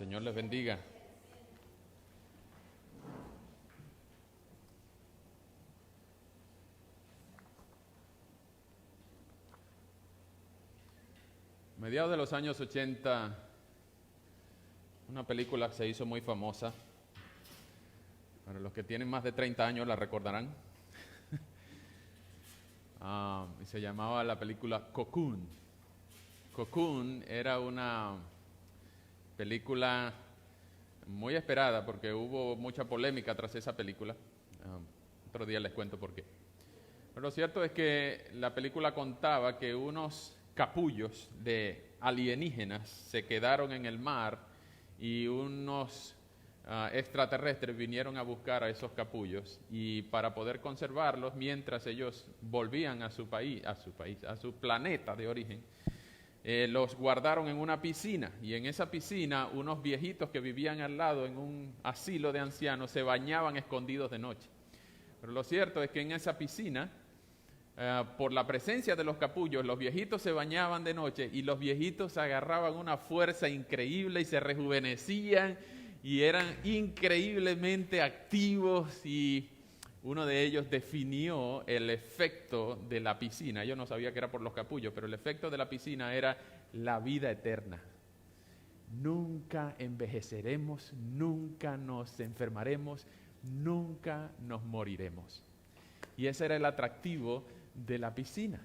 Señor les bendiga. Mediados de los años 80, una película que se hizo muy famosa. Para los que tienen más de 30 años la recordarán. Y se llamaba la película Cocoon. Cocoon era una película muy esperada porque hubo mucha polémica tras esa película. Otro día les cuento por qué. Pero lo cierto es que la película contaba que unos capullos de alienígenas se quedaron en el mar y unos extraterrestres vinieron a buscar a esos capullos, y para poder conservarlos mientras ellos volvían a su planeta de origen, los guardaron en una piscina, y en esa piscina unos viejitos que vivían al lado en un asilo de ancianos se bañaban escondidos de noche. Pero lo cierto es que en esa piscina, por la presencia de los capullos, los viejitos se bañaban de noche y los viejitos agarraban una fuerza increíble y se rejuvenecían y eran increíblemente activos, y uno de ellos definió el efecto de la piscina. Yo no sabía que era por los capullos, pero el efecto de la piscina era la vida eterna. Nunca envejeceremos, nunca nos enfermaremos, nunca nos moriremos. Y ese era el atractivo de la piscina.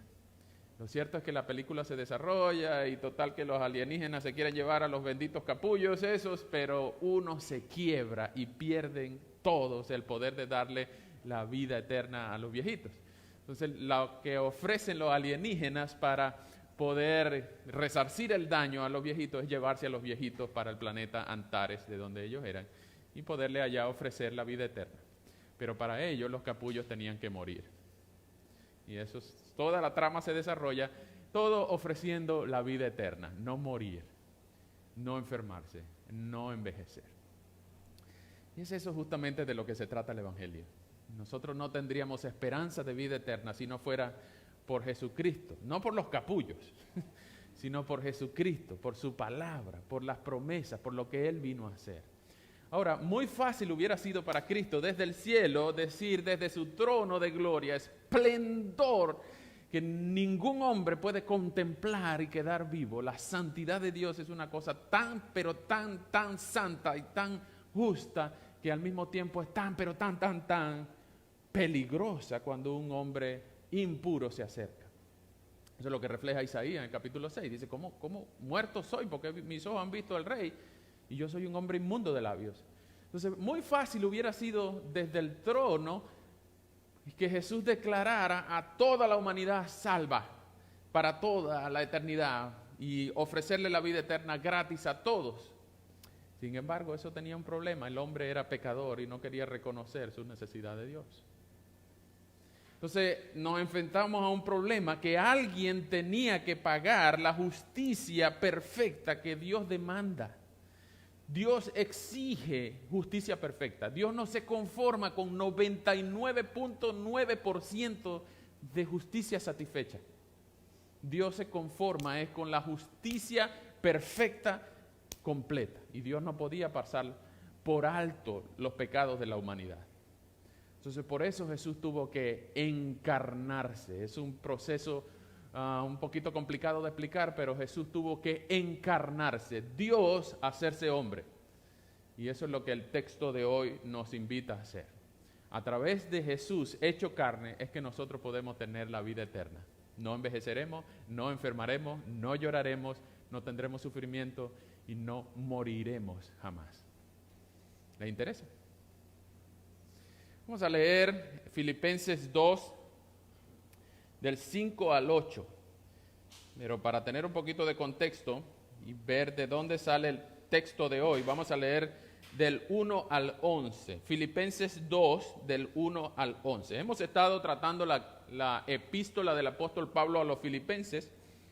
Lo cierto es que la película se desarrolla y total que los alienígenas se quieren llevar a los benditos capullos esos, pero uno se quiebra y pierden todos el poder de darle la vida eterna a los viejitos. Entonces, lo que ofrecen los alienígenas para poder resarcir el daño a los viejitos es llevarse a los viejitos para el planeta Antares, de donde ellos eran, y poderle allá ofrecer la vida eterna. Pero para ello los capullos tenían que morir. Y eso toda la trama se desarrolla, todo ofreciendo la vida eterna, no morir, no enfermarse, no envejecer. Y es eso justamente de lo que se trata el Evangelio. Nosotros no tendríamos esperanza de vida eterna si no fuera por Jesucristo, no por los capullos, sino por Jesucristo, por su palabra, por las promesas, por lo que Él vino a hacer. Ahora, muy fácil hubiera sido para Cristo desde el cielo decir, desde su trono de gloria, esplendor que ningún hombre puede contemplar y quedar vivo. La santidad de Dios es una cosa tan, pero tan santa y tan justa, que al mismo tiempo es tan, pero tan peligrosa cuando un hombre impuro se acerca. Eso es lo que refleja Isaías en el capítulo 6. Dice, ¿cómo muerto soy? Porque mis ojos han visto al Rey y yo soy un hombre inmundo de labios. Entonces, muy fácil hubiera sido desde el trono que Jesús declarara a toda la humanidad salva para toda la eternidad y ofrecerle la vida eterna gratis a todos. Sin embargo, eso tenía un problema. El hombre era pecador y no quería reconocer su necesidad de Dios. Entonces nos enfrentamos a un problema que alguien tenía que pagar la justicia perfecta que Dios demanda. Dios exige justicia perfecta. Dios no se conforma con 99.9% de justicia satisfecha. Dios se conforma con la justicia perfecta completa. Y Dios no podía pasar por alto los pecados de la humanidad. Entonces, por eso Jesús tuvo que encarnarse. Es un proceso un poquito complicado de explicar, pero Jesús tuvo que encarnarse, Dios hacerse hombre. Y eso es lo que el texto de hoy nos invita a hacer. A través de Jesús hecho carne es que nosotros podemos tener la vida eterna. No envejeceremos, no enfermaremos, no lloraremos, no tendremos sufrimiento y no moriremos jamás. ¿Le interesa? Vamos a leer Filipenses 2, del 5 al 8. Pero para tener un poquito de contexto y ver de dónde sale el texto de hoy, vamos a leer del 1 al 11. Filipenses 2, del 1 al 11. Hemos estado tratando la epístola del apóstol Pablo a los filipenses.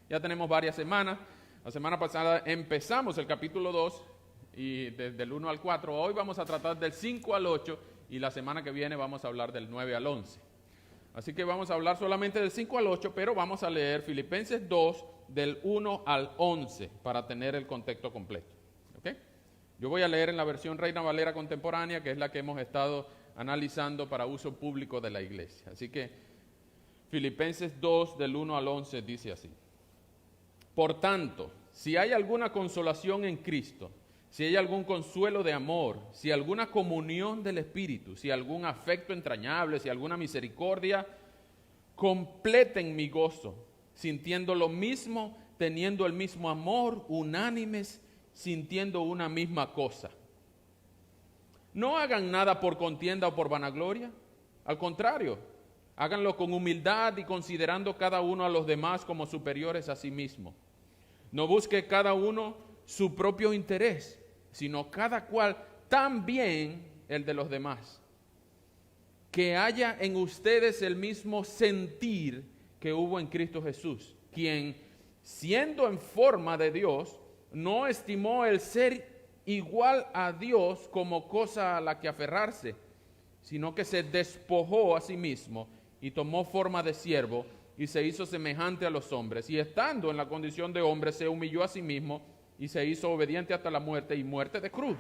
Ya tenemos varias semanas. La semana pasada empezamos el capítulo 2 y desde el 1 al 4. Hoy vamos a tratar del 5 al 8 y la semana que viene vamos a hablar del 9 al 11. Así que vamos a hablar solamente del 5 al 8, pero vamos a leer Filipenses 2 del 1 al 11 para tener el contexto completo. ¿Okay? Yo voy a leer en la versión Reina Valera contemporánea, que es la que hemos estado analizando para uso público de la iglesia. Así que Filipenses 2, del 1 al 11, dice así. Por tanto, si hay alguna consolación en Cristo, si hay algún consuelo de amor, si alguna comunión del Espíritu, si algún afecto entrañable, si alguna misericordia, completen mi gozo, sintiendo lo mismo, teniendo el mismo amor, unánimes, sintiendo una misma cosa. No hagan nada por contienda o por vanagloria, al contrario, háganlo con humildad y considerando cada uno a los demás como superiores a sí mismo. No busque cada uno su propio interés, sino cada cual también el de los demás. Que haya en ustedes el mismo sentir que hubo en Cristo Jesús, quien, siendo en forma de Dios, no estimó el ser igual a Dios como cosa a la que aferrarse, sino que se despojó a sí mismo y tomó forma de siervo y se hizo semejante a los hombres. Y estando en la condición de hombre, se humilló a sí mismo y se hizo obediente hasta la muerte y muerte de cruz.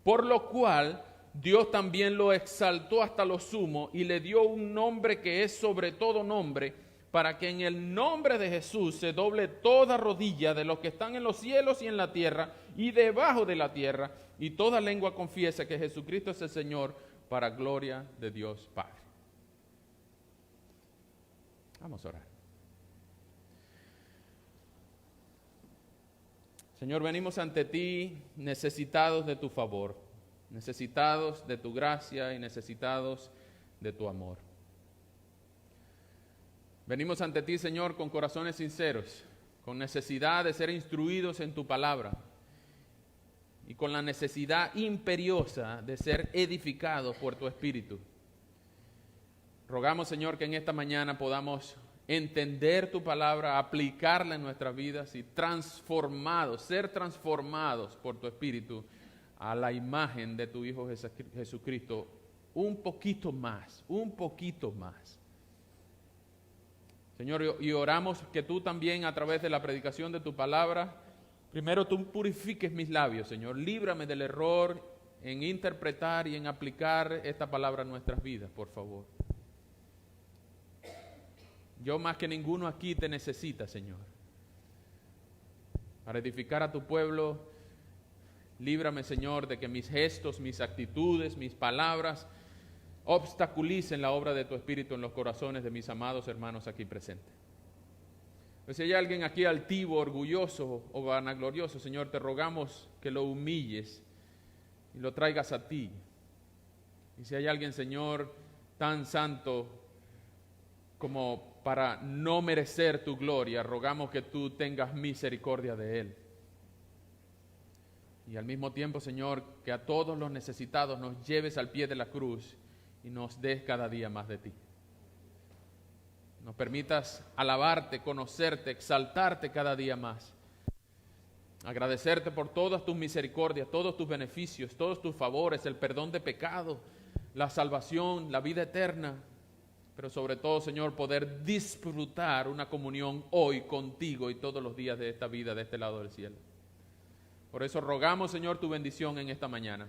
Por lo cual Dios también lo exaltó hasta lo sumo y le dio un nombre que es sobre todo nombre, para que en el nombre de Jesús se doble toda rodilla de los que están en los cielos y en la tierra y debajo de la tierra, y toda lengua confiese que Jesucristo es el Señor, para gloria de Dios Padre. Vamos a orar. Señor, venimos ante ti necesitados de tu favor, necesitados de tu gracia y necesitados de tu amor. Venimos ante ti, Señor, con corazones sinceros, con necesidad de ser instruidos en tu palabra y con la necesidad imperiosa de ser edificados por tu Espíritu. Rogamos, Señor, que en esta mañana podamos entender tu palabra, aplicarla en nuestras vidas y ser transformados por tu Espíritu a la imagen de tu Hijo Jesucristo un poquito más. Señor, y oramos que tú también, a través de la predicación de tu palabra, primero tú purifiques mis labios, Señor. Líbrame del error en interpretar y en aplicar esta palabra a nuestras vidas, por favor. Yo más que ninguno aquí te necesita, Señor. Para edificar a tu pueblo, líbrame, Señor, de que mis gestos, mis actitudes, mis palabras obstaculicen la obra de tu Espíritu en los corazones de mis amados hermanos aquí presentes. Pues si hay alguien aquí altivo, orgulloso o vanaglorioso, Señor, te rogamos que lo humilles y lo traigas a ti. Y si hay alguien, Señor, tan santo como para no merecer tu gloria, rogamos que tú tengas misericordia de él. Y al mismo tiempo, Señor, que a todos los necesitados nos lleves al pie de la cruz y nos des cada día más de ti. Nos permitas alabarte, conocerte, exaltarte cada día más. Agradecerte por todas tus misericordias, todos tus beneficios, todos tus favores, el perdón de pecado, la salvación, la vida eterna. Pero sobre todo, Señor, poder disfrutar una comunión hoy contigo y todos los días de esta vida, de este lado del cielo. Por eso rogamos, Señor, tu bendición en esta mañana.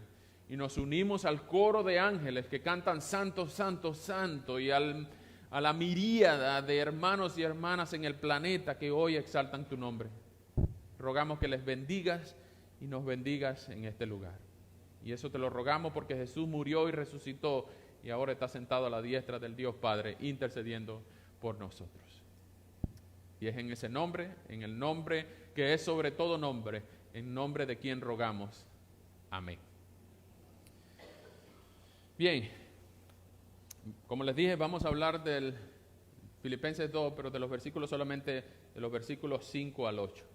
Y nos unimos al coro de ángeles que cantan Santo, Santo, Santo, y a la miríada de hermanos y hermanas en el planeta que hoy exaltan tu nombre. Rogamos que les bendigas y nos bendigas en este lugar. Y eso te lo rogamos porque Jesús murió y resucitó y ahora está sentado a la diestra del Dios Padre, intercediendo por nosotros. Y es en ese nombre, en el nombre que es sobre todo nombre, en nombre de quien rogamos. Amén. Bien, como les dije, vamos a hablar del Filipenses 2, pero de los versículos solamente, de los versículos 5 al 8.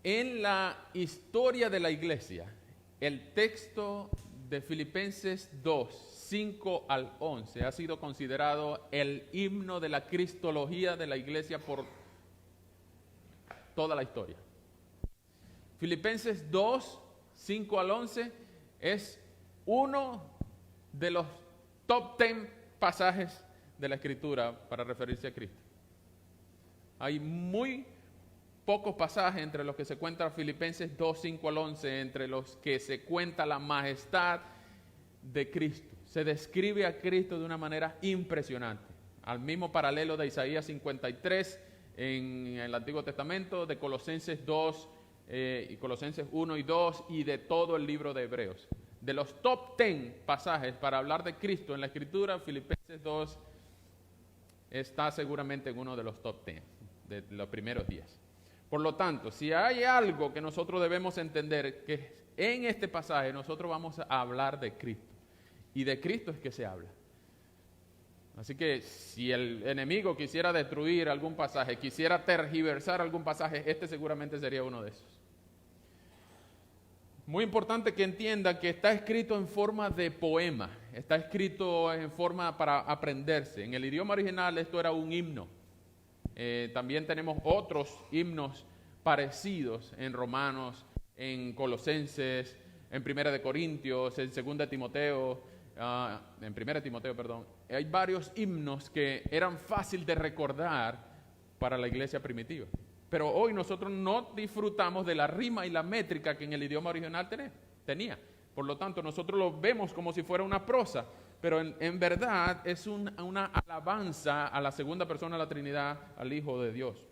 En la historia de la iglesia, el texto de Filipenses 2, 5 al 11 ha sido considerado el himno de la cristología de la iglesia por toda la historia. Filipenses 2, 5 al 11 es uno de los top 10 pasajes de la Escritura para referirse a Cristo. Hay muy pocos pasajes entre los que se cuenta Filipenses 2, 5 al 11, entre los que se cuenta la majestad de Cristo. Se describe a Cristo de una manera impresionante. Al mismo paralelo de Isaías 53 en el Antiguo Testamento, de Colosenses 2 y Colosenses 1 y 2 y de todo el libro de Hebreos. De los top 10 pasajes para hablar de Cristo en la Escritura, Filipenses 2 está seguramente en uno de los top 10 de los primeros 10. Por lo tanto, si hay algo que nosotros debemos entender, que en este pasaje nosotros vamos a hablar de Cristo. Y de Cristo es que se habla. Así que si el enemigo quisiera destruir algún pasaje, quisiera tergiversar algún pasaje, este seguramente sería uno de esos. Muy importante que entienda que está escrito en forma de poema, está escrito en forma para aprenderse. En el idioma original esto era un himno. También tenemos otros himnos parecidos en Romanos, en Colosenses, en 1 de Corintios, en 2 de Timoteo, en 1 de Timoteo, perdón. Hay varios himnos que eran fácil de recordar para la iglesia primitiva. Pero hoy nosotros no disfrutamos de la rima y la métrica que en el idioma original tenía. Por lo tanto, nosotros lo vemos como si fuera una prosa, pero en verdad es una alabanza a la segunda persona de la Trinidad, al Hijo de Dios.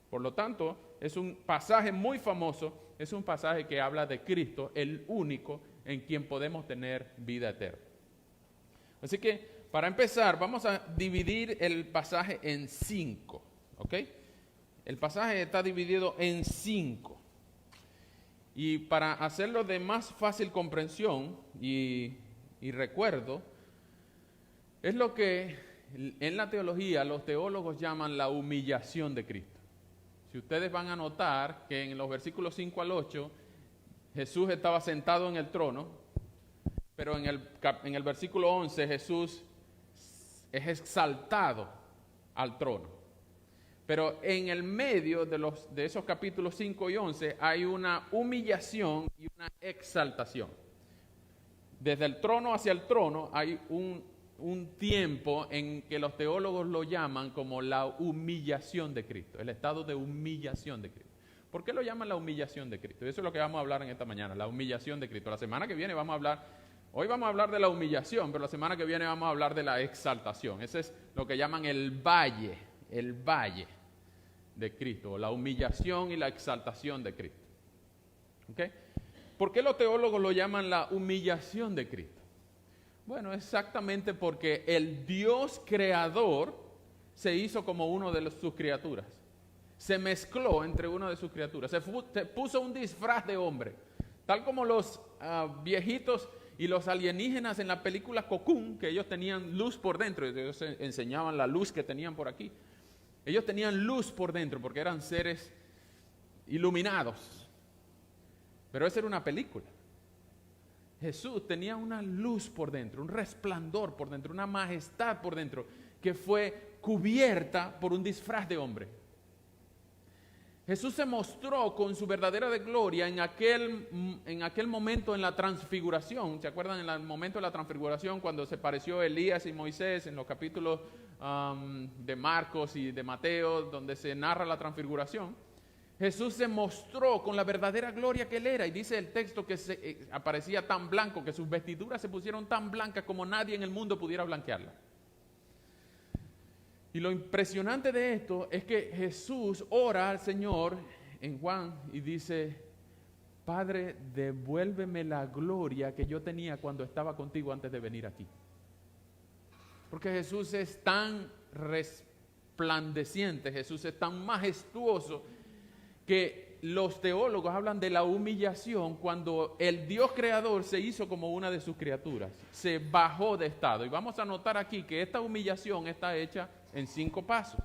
Por lo tanto, es un pasaje muy famoso, es un pasaje que habla de Cristo, el único en quien podemos tener vida eterna. Así que, para empezar, vamos a dividir el pasaje en 5, ¿ok? El pasaje está dividido en 5. Y para hacerlo de más fácil comprensión y recuerdo, es lo que en la teología los teólogos llaman la humillación de Cristo. Si ustedes van a notar que en los versículos 5 al 8, Jesús estaba sentado en el trono, pero en el versículo 11 Jesús es exaltado al trono. Pero en el medio de esos capítulos 5 y 11 hay una humillación y una exaltación. Desde el trono hacia el trono hay un tiempo en que los teólogos lo llaman como la humillación de Cristo, el estado de humillación de Cristo. ¿Por qué lo llaman la humillación de Cristo? Eso es lo que vamos a hablar en esta mañana, la humillación de Cristo. La semana que viene hoy vamos a hablar de la humillación, pero la semana que viene vamos a hablar de la exaltación. Ese es lo que llaman el valle de Cristo, la humillación y la exaltación de Cristo. ¿Okay? ¿Por qué los teólogos lo llaman la humillación de Cristo? Bueno, exactamente porque el Dios creador se hizo como uno de sus criaturas. Se mezcló entre una de sus criaturas. Se puso un disfraz de hombre. Tal como los viejitos y los alienígenas en la película Cocoon, que ellos tenían luz por dentro. Ellos enseñaban la luz que tenían por aquí. Ellos tenían luz por dentro porque eran seres iluminados. Pero esa era una película. Jesús tenía una luz por dentro, un resplandor por dentro, una majestad por dentro, que fue cubierta por un disfraz de hombre. Jesús se mostró con su verdadera gloria en aquel momento en la transfiguración. ¿Se acuerdan en el momento de la transfiguración cuando se pareció Elías y Moisés en los capítulos de Marcos y de Mateo, donde se narra la transfiguración? Jesús se mostró con la verdadera gloria que él era, y dice el texto que aparecía tan blanco, que sus vestiduras se pusieron tan blancas como nadie en el mundo pudiera blanquearla. Y lo impresionante de esto es que Jesús ora al Señor en Juan y dice: Padre, devuélveme la gloria que yo tenía cuando estaba contigo antes de venir aquí. Porque Jesús es tan resplandeciente, Jesús es tan majestuoso, que los teólogos hablan de la humillación cuando el Dios creador se hizo como una de sus criaturas, se bajó de estado. Y vamos a notar aquí que esta humillación está hecha en 5 pasos.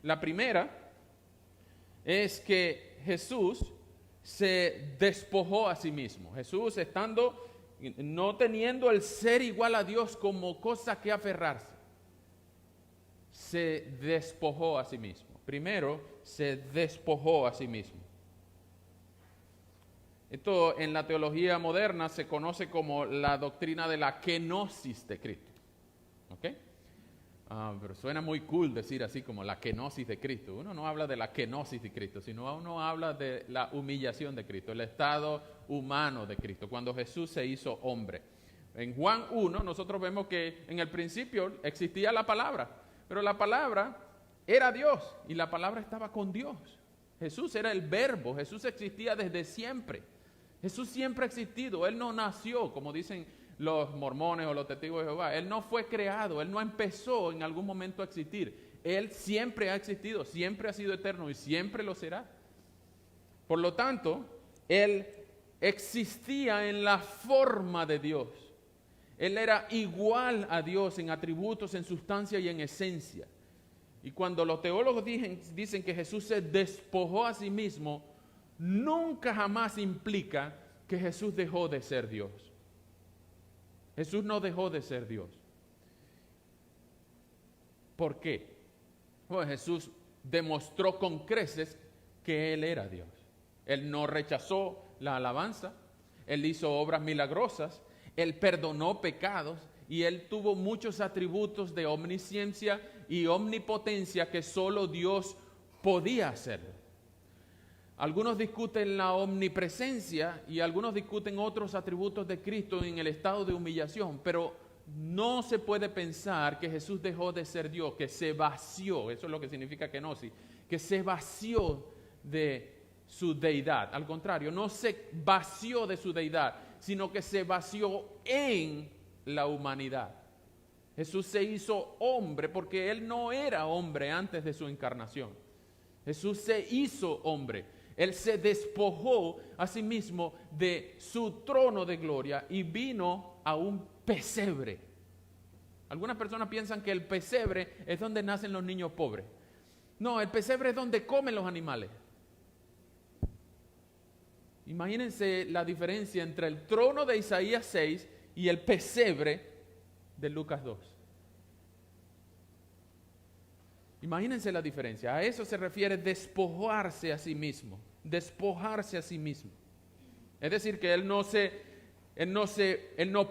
La primera es que Jesús se despojó a sí mismo. Jesús, no teniendo el ser igual a Dios como cosa que aferrarse, se despojó a sí mismo. Primero, se despojó a sí mismo. Esto en la teología moderna se conoce como la doctrina de la kenosis de Cristo. ¿Okay? Pero suena muy cool decir así como la kenosis de Cristo. Uno no habla de la kenosis de Cristo, sino uno habla de la humillación de Cristo, el estado humano de Cristo, cuando Jesús se hizo hombre. En Juan 1 nosotros vemos que en el principio existía la palabra, pero la palabra era Dios y la palabra estaba con Dios. Jesús era el verbo, Jesús existía desde siempre. Jesús siempre ha existido, Él no nació, como dicen los mormones o los testigos de Jehová. Él no fue creado, Él no empezó en algún momento a existir. Él siempre ha existido, siempre ha sido eterno y siempre lo será. Por lo tanto, Él existía en la forma de Dios. Él era igual a Dios en atributos, en sustancia y en esencia. Y cuando los teólogos dicen que Jesús se despojó a sí mismo, nunca jamás implica que Jesús dejó de ser Dios. Jesús no dejó de ser Dios. ¿Por qué? Pues Jesús demostró con creces que Él era Dios. Él no rechazó la alabanza, Él hizo obras milagrosas, Él perdonó pecados y Él tuvo muchos atributos de omnisciencia y omnipotencia que solo Dios podía hacer. Algunos discuten la omnipresencia y algunos discuten otros atributos de Cristo en el estado de humillación, pero no se puede pensar que Jesús dejó de ser Dios, que se vació, eso es lo que significa kenosis, que se vació de su deidad. Al contrario, no se vació de su deidad, sino que se vació en la humanidad. Jesús se hizo hombre porque Él no era hombre antes de su encarnación. Jesús se hizo hombre. Él se despojó a sí mismo de su trono de gloria y vino a un pesebre. Algunas personas piensan que el pesebre es donde nacen los niños pobres. No, el pesebre es donde comen los animales. Imagínense la diferencia entre el trono de Isaías 6 y el pesebre de Lucas 2. Imagínense la diferencia. A eso se refiere despojarse a sí mismo. Despojarse a sí mismo. Es decir, que Él no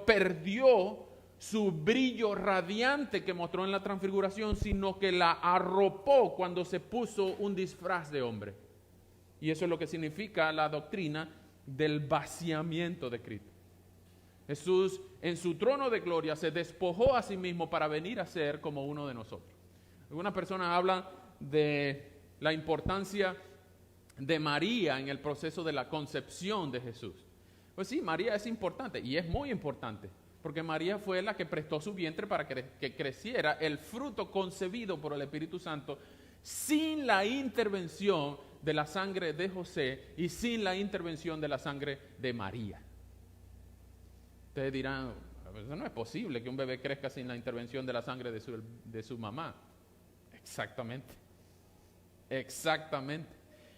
perdió su brillo radiante que mostró en la transfiguración, sino que la arropó cuando se puso un disfraz de hombre. Y eso es lo que significa la doctrina del vaciamiento de Cristo. Jesús en su trono de gloria se despojó a sí mismo para venir a ser como uno de nosotros. Algunas personas hablan de la importancia de María en el proceso de la concepción de Jesús. Pues sí, María es importante y es muy importante, porque María fue la que prestó su vientre para que creciera el fruto concebido por el Espíritu Santo sin la intervención de la sangre de José y sin la intervención de la sangre de María. Ustedes dirán, eso no es posible que un bebé crezca sin la intervención de la sangre de su mamá. Exactamente. Exactamente.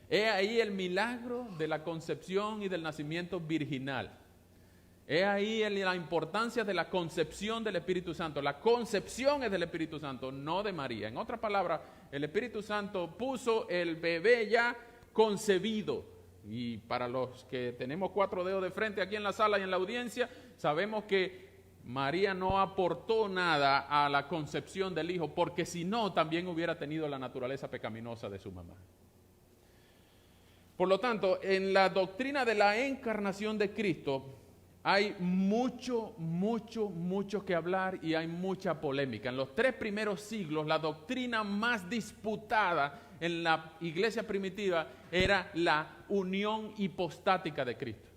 He ahí el milagro de la concepción y del nacimiento virginal. He ahí la importancia de la concepción del Espíritu Santo. La concepción es del Espíritu Santo, no de María. En otras palabras, el Espíritu Santo puso el bebé ya concebido. Y para los que tenemos 4 dedos de frente aquí en la sala y en la audiencia, sabemos que María no aportó nada a la concepción del Hijo, porque si no, también hubiera tenido la naturaleza pecaminosa de su mamá. Por lo tanto, en la doctrina de la encarnación de Cristo hay mucho que hablar y hay mucha polémica. En los 3 primeros siglos, la doctrina más disputada en la iglesia primitiva era la unión hipostática de Cristo.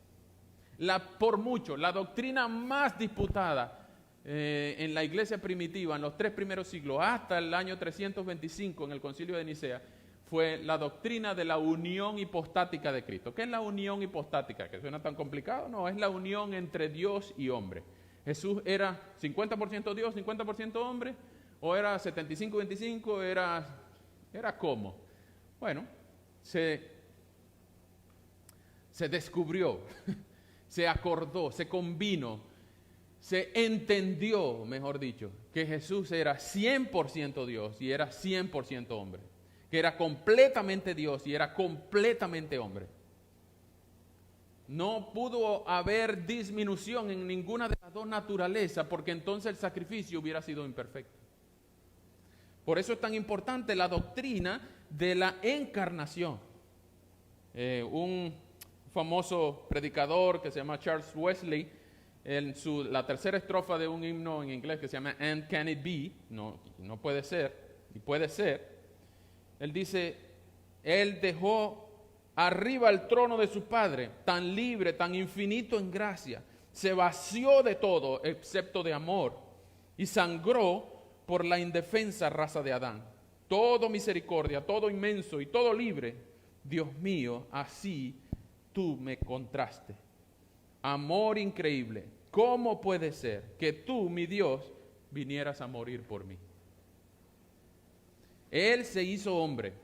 Por mucho, la doctrina más disputada en la iglesia primitiva en los 3 primeros siglos, hasta el año 325 en el Concilio de Nicea, fue la doctrina de la unión hipostática de Cristo. ¿Qué es la unión hipostática? ¿Que suena tan complicado? No, es la unión entre Dios y hombre. Jesús era 50% Dios, 50% hombre, o era 75-25, era ¿cómo? Bueno, se descubrió, se acordó, se combinó, se entendió, mejor dicho, que Jesús era 100% Dios y era 100% hombre. Que era completamente Dios y era completamente hombre. No pudo haber disminución en ninguna de las dos naturalezas, porque entonces el sacrificio hubiera sido imperfecto. Por eso es tan importante la doctrina de la encarnación. Un famoso predicador que se llama Charles Wesley, en la tercera estrofa de un himno en inglés que se llama And Can It Be, no puede ser, y puede ser, él dice, él dejó arriba el trono de su Padre, tan libre, tan infinito en gracia, se vació de todo excepto de amor y sangró por la indefensa raza de Adán. Todo misericordia, todo inmenso y todo libre, Dios mío, así tú me encontraste. Amor increíble, ¿cómo puede ser que tú, mi Dios, vinieras a morir por mí? Él se hizo hombre.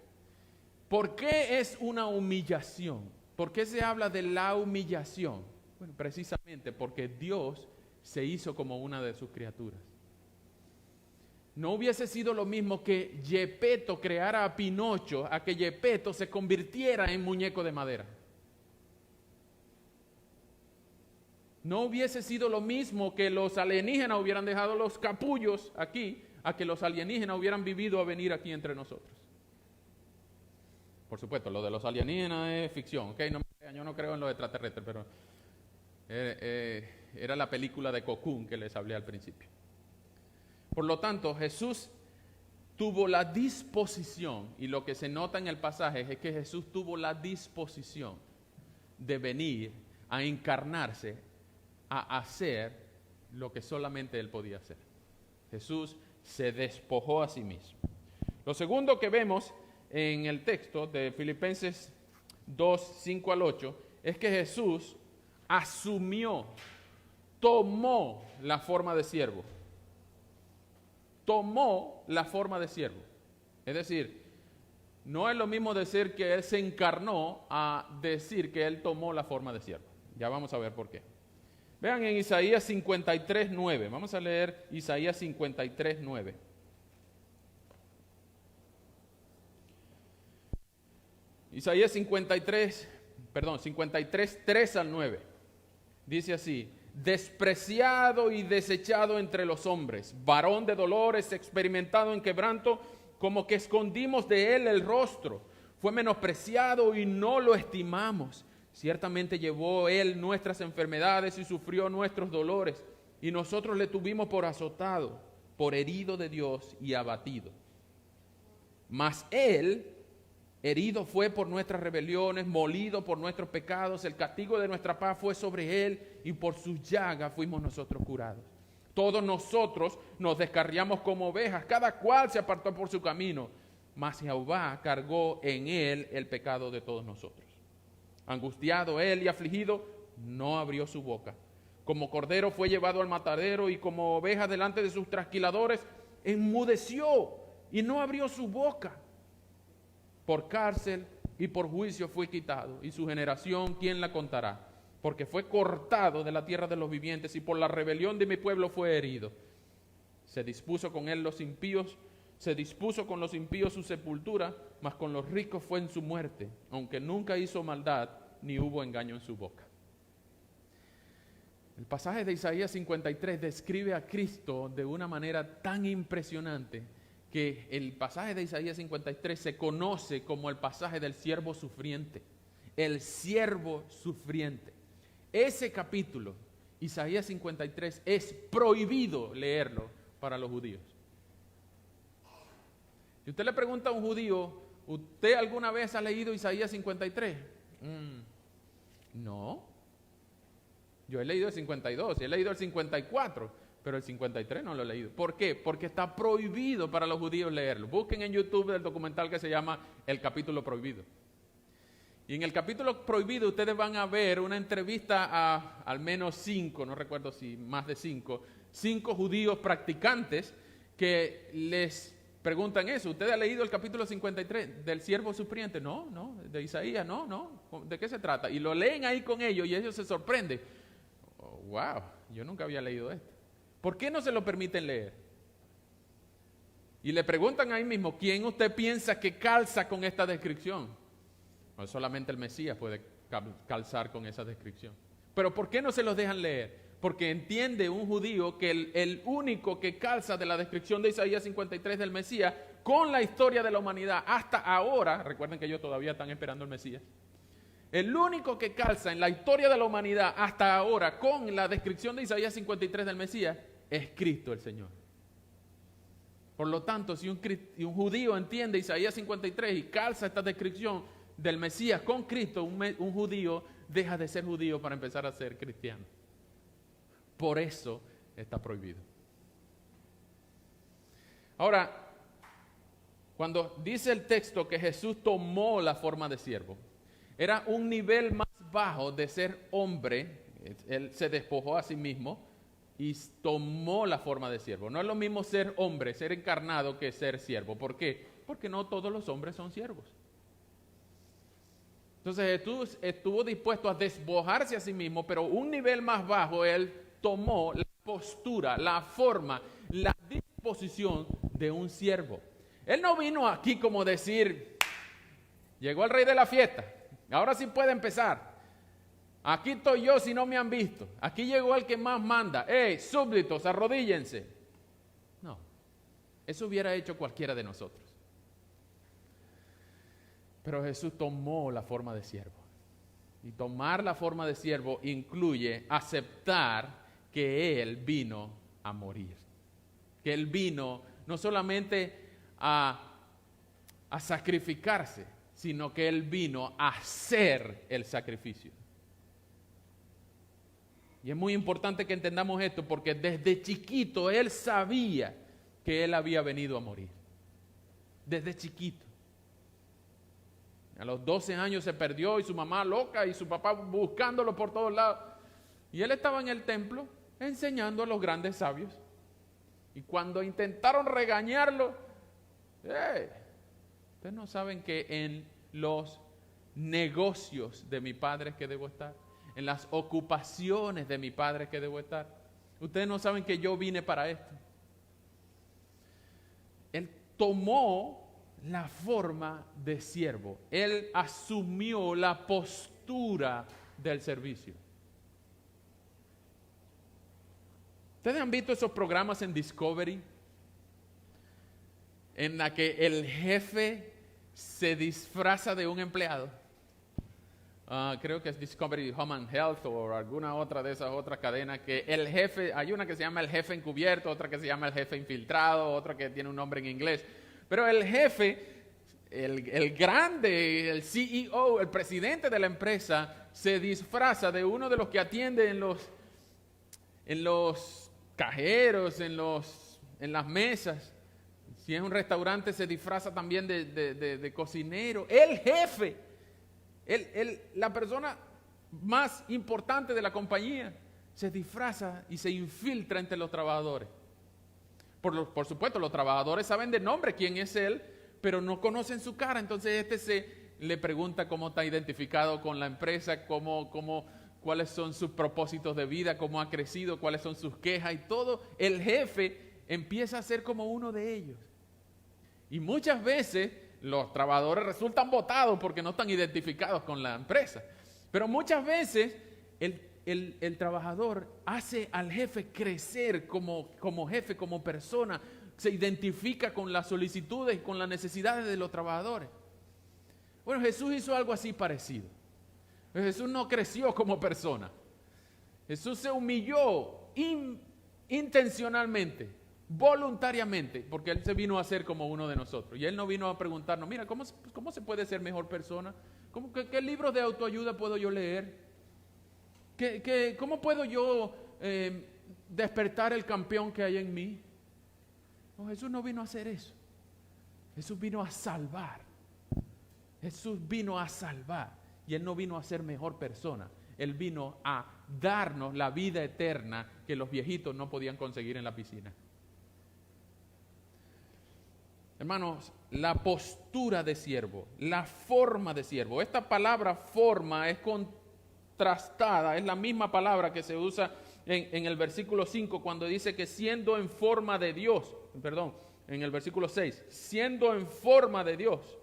¿Por qué es una humillación? ¿Por qué se habla de la humillación? Bueno, precisamente porque Dios se hizo como una de sus criaturas. No hubiese sido lo mismo que Gepetto creara a Pinocho, a que Gepetto se convirtiera en muñeco de madera. No hubiese sido lo mismo que los alienígenas hubieran dejado los capullos aquí, a que los alienígenas hubieran vivido a venir aquí entre nosotros. Por supuesto, lo de los alienígenas es ficción, ¿ok? No me crean, yo no creo en los extraterrestres, pero era la película de Cocoon que les hablé al principio. Por lo tanto, Jesús tuvo la disposición, y lo que se nota en el pasaje es que Jesús tuvo la disposición de venir a encarnarse, a hacer lo que solamente Él podía hacer. Jesús se despojó a sí mismo. Lo segundo que vemos en el texto de Filipenses 2, 5 al 8, es que Jesús asumió, tomó la forma de siervo. Tomó la forma de siervo. Es decir, no es lo mismo decir que Él se encarnó a decir que Él tomó la forma de siervo. Ya vamos a ver por qué. Vean en Isaías 53, 9. Vamos a leer Isaías 53, 9. Isaías 53, 3 al 9. Dice así: despreciado y desechado entre los hombres, varón de dolores, experimentado en quebranto, como que escondimos de él el rostro. Fue menospreciado y no lo estimamos. Ciertamente llevó él nuestras enfermedades y sufrió nuestros dolores, y nosotros le tuvimos por azotado, por herido de Dios y abatido. Mas él herido fue por nuestras rebeliones, molido por nuestros pecados, el castigo de nuestra paz fue sobre él, y por sus llagas fuimos nosotros curados. Todos nosotros nos descarriamos como ovejas, cada cual se apartó por su camino, mas Jehová cargó en él el pecado de todos nosotros. Angustiado él y afligido, no abrió su boca. Como cordero fue llevado al matadero, y como oveja delante de sus trasquiladores, enmudeció y no abrió su boca. Por cárcel y por juicio fue quitado, y su generación, ¿quién la contará? Porque fue cortado de la tierra de los vivientes, y por la rebelión de mi pueblo fue herido. Se dispuso con los impíos su sepultura, mas con los ricos fue en su muerte, aunque nunca hizo maldad, ni hubo engaño en su boca. El pasaje de Isaías 53 describe a Cristo de una manera tan impresionante que el pasaje de Isaías 53 se conoce como el pasaje del siervo sufriente. El siervo sufriente. Ese capítulo, Isaías 53, es prohibido leerlo para los judíos. Si usted le pregunta a un judío, ¿usted alguna vez ha leído Isaías 53? No. Yo he leído el 52, he leído el 54. Pero el 53 no lo he leído. ¿Por qué? Porque está prohibido para los judíos leerlo. Busquen en YouTube el documental que se llama El Capítulo Prohibido. Y en el capítulo prohibido ustedes van a ver una entrevista a al menos 5, no recuerdo si más de 5 judíos practicantes que les preguntan eso. ¿Usted ha leído el capítulo 53 del siervo sufriente? No, de Isaías, no. ¿De qué se trata? Y lo leen ahí con ellos y ellos se sorprenden. Oh, wow, yo nunca había leído esto. ¿Por qué no se lo permiten leer? Y le preguntan ahí mismo, ¿quién usted piensa que calza con esta descripción? No, solamente el Mesías puede calzar con esa descripción. Pero ¿por qué no se los dejan leer? Porque entiende un judío que el único que calza de la descripción de Isaías 53 del Mesías con la historia de la humanidad hasta ahora, recuerden que ellos todavía están esperando el Mesías, el único que calza en la historia de la humanidad hasta ahora con la descripción de Isaías 53 del Mesías es Cristo el Señor. Por lo tanto, si un judío entiende Isaías 53 y calza esta descripción del Mesías con Cristo, un judío deja de ser judío para empezar a ser cristiano. Por eso está prohibido. Ahora, cuando dice el texto que Jesús tomó la forma de siervo, era un nivel más bajo de ser hombre. Él se despojó a sí mismo y tomó la forma de siervo. No es lo mismo ser hombre, ser encarnado, que ser siervo. ¿Por qué? Porque no todos los hombres son siervos. Entonces Jesús estuvo dispuesto a despojarse a sí mismo, pero un nivel más bajo él tomó la postura, la forma, la disposición de un siervo. Él no vino aquí como decir, llegó el rey de la fiesta, ahora sí puede empezar. Aquí estoy yo si no me han visto. Aquí llegó el que más manda. ¡Ey, súbditos, arrodíllense! No, eso hubiera hecho cualquiera de nosotros. Pero Jesús tomó la forma de siervo. Y tomar la forma de siervo incluye aceptar que Él vino a morir. Que Él vino no solamente a sacrificarse, sino que Él vino a hacer el sacrificio. Y es muy importante que entendamos esto porque desde chiquito Él sabía que Él había venido a morir. Desde chiquito. A los 12 años se perdió y su mamá loca y su papá buscándolo por todos lados. Y Él estaba en el templo enseñando a los grandes sabios. Y cuando intentaron regañarlo, ustedes no saben que en los negocios de mi Padre es que debo estar. En las ocupaciones de mi Padre que debo estar. Ustedes no saben que yo vine para esto. Él tomó la forma de siervo. Él asumió la postura del servicio. ¿Ustedes han visto esos programas en Discovery? En la que el jefe se disfraza de un empleado. Creo que es Discovery Home and Health o alguna otra de esas otras cadenas que el jefe, hay una que se llama el jefe encubierto, otra que se llama el jefe infiltrado, otra que tiene un nombre en inglés. Pero el jefe, el grande, el CEO, el presidente de la empresa, se disfraza de uno de los que atiende en los cajeros, en las mesas. Si es un restaurante, se disfraza también de cocinero. El jefe, la persona más importante de la compañía, se disfraza y se infiltra entre los trabajadores. Por supuesto, los trabajadores saben de nombre quién es él, pero no conocen su cara. Entonces le pregunta cómo está identificado con la empresa, cuáles son sus propósitos de vida, cómo ha crecido, cuáles son sus quejas y todo. El jefe empieza a ser como uno de ellos. Y muchas veces los trabajadores resultan botados porque no están identificados con la empresa. Pero muchas veces el trabajador hace al jefe crecer como jefe, como persona. Se identifica con las solicitudes y con las necesidades de los trabajadores. Bueno, Jesús hizo algo así parecido. Jesús no creció como persona. Jesús se humilló intencionalmente, voluntariamente, porque Él se vino a ser como uno de nosotros. Y Él no vino a preguntarnos, mira, ¿cómo se puede ser mejor persona? ¿Qué libros de autoayuda puedo yo leer? ¿Cómo puedo yo despertar el campeón que hay en mí? No, Jesús no vino a hacer eso. Jesús vino a salvar. Jesús vino a salvar. Y Él no vino a ser mejor persona. Él vino a darnos la vida eterna que los viejitos no podían conseguir en la piscina. Hermanos, la postura de siervo, la forma de siervo. Esta palabra forma es contrastada, es la misma palabra que se usa en el versículo 5 cuando dice que siendo en forma de Dios, en el versículo 6, siendo en forma de Dios,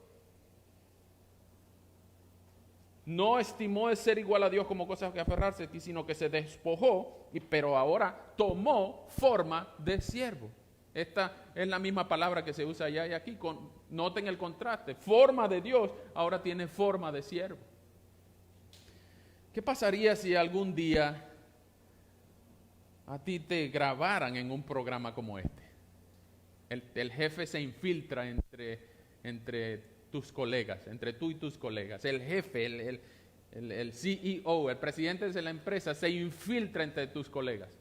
no estimó de ser igual a Dios como cosa que aferrarse, sino que se despojó, pero ahora tomó forma de siervo. Esta es la misma palabra que se usa allá y aquí. Noten el contraste. Forma de Dios, ahora tiene forma de siervo. ¿Qué pasaría si algún día a ti te grabaran en un programa como este? El jefe se infiltra entre tus colegas, entre tú y tus colegas. El jefe, el CEO, el presidente de la empresa se infiltra entre tus colegas.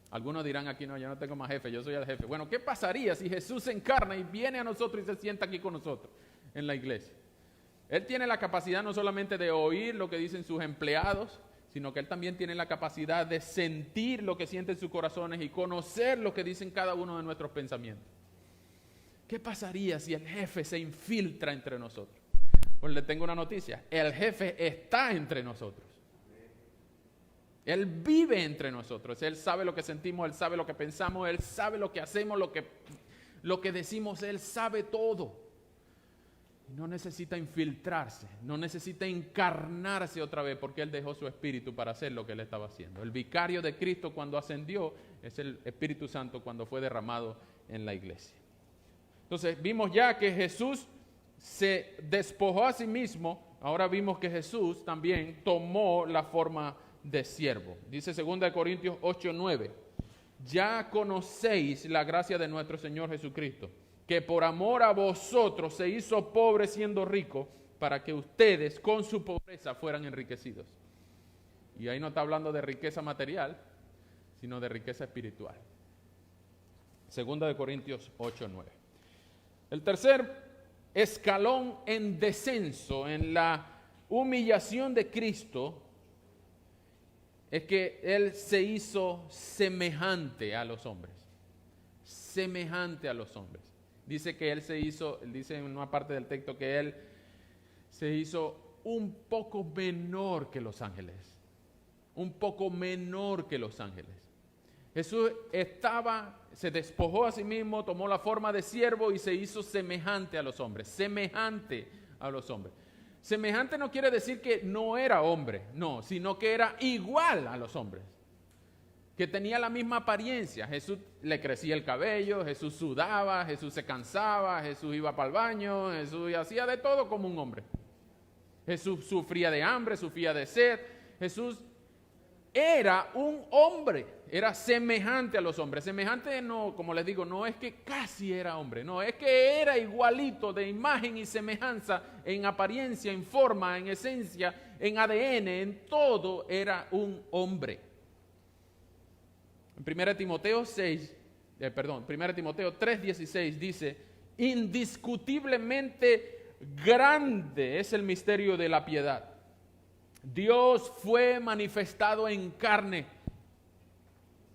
Algunos dirán aquí, no, yo no tengo más jefe, yo soy el jefe. Bueno, ¿qué pasaría si Jesús se encarna y viene a nosotros y se sienta aquí con nosotros en la iglesia? Él tiene la capacidad no solamente de oír lo que dicen sus empleados, sino que Él también tiene la capacidad de sentir lo que sienten sus corazones y conocer lo que dicen cada uno de nuestros pensamientos. ¿Qué pasaría si el jefe se infiltra entre nosotros? Pues le tengo una noticia, el jefe está entre nosotros. Él vive entre nosotros, Él sabe lo que sentimos, Él sabe lo que pensamos, Él sabe lo que hacemos, lo que decimos, Él sabe todo. No necesita infiltrarse, no necesita encarnarse otra vez porque Él dejó su espíritu para hacer lo que Él estaba haciendo. El vicario de Cristo cuando ascendió es el Espíritu Santo cuando fue derramado en la iglesia. Entonces vimos ya que Jesús se despojó a sí mismo, ahora vimos que Jesús también tomó la forma de siervo. Dice 2 Corintios 8:9, ya conocéis la gracia de nuestro Señor Jesucristo, que por amor a vosotros se hizo pobre siendo rico, para que ustedes con su pobreza fueran enriquecidos. Y ahí no está hablando de riqueza material, sino de riqueza espiritual. 2 Corintios 8:9. El tercer escalón en descenso en la humillación de Cristo es que Él se hizo semejante a los hombres. Semejante a los hombres. Dice que Él dice en una parte del texto que Él se hizo un poco menor que los ángeles. Un poco menor que los ángeles. Jesús se despojó a sí mismo, tomó la forma de siervo y se hizo semejante a los hombres. Semejante a los hombres. Semejante no quiere decir que no era hombre, no, sino que era igual a los hombres. Que tenía la misma apariencia. Jesús le crecía el cabello, Jesús sudaba, Jesús se cansaba, Jesús iba para el baño, Jesús hacía de todo como un hombre. Jesús sufría de hambre, sufría de sed. Jesús era un hombre, era semejante a los hombres. Semejante no, como les digo, no es que casi era hombre, no, es que era igualito de imagen y semejanza en apariencia, en forma, en esencia, en ADN, en todo era un hombre. En 1 Timoteo 3:16 dice, indiscutiblemente grande es el misterio de la piedad. Dios fue manifestado en carne,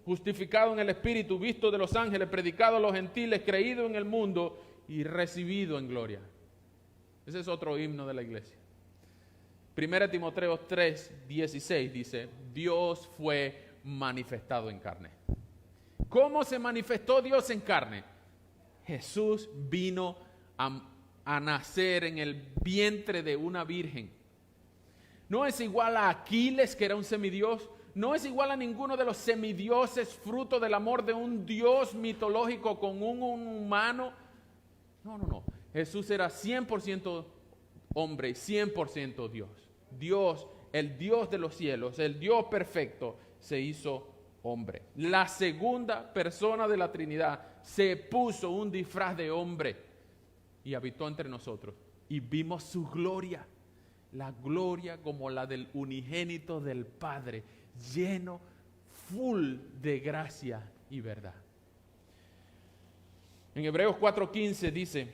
justificado en el Espíritu, visto de los ángeles, predicado a los gentiles, creído en el mundo y recibido en gloria. Ese es otro himno de la iglesia. 1 Timoteo 3:16 dice, Dios fue manifestado en carne. ¿Cómo se manifestó Dios en carne? Jesús vino a nacer en el vientre de una virgen. No es igual a Aquiles, que era un semidios. No es igual a ninguno de los semidioses, fruto del amor de un dios mitológico con un humano. No. Jesús era 100% hombre y 100% Dios. Dios, el Dios de los cielos, el Dios perfecto, se hizo hombre. La segunda persona de la Trinidad se puso un disfraz de hombre y habitó entre nosotros. Y vimos su gloria. La gloria como la del unigénito del Padre, lleno, full de gracia y verdad. En Hebreos 4:15 dice,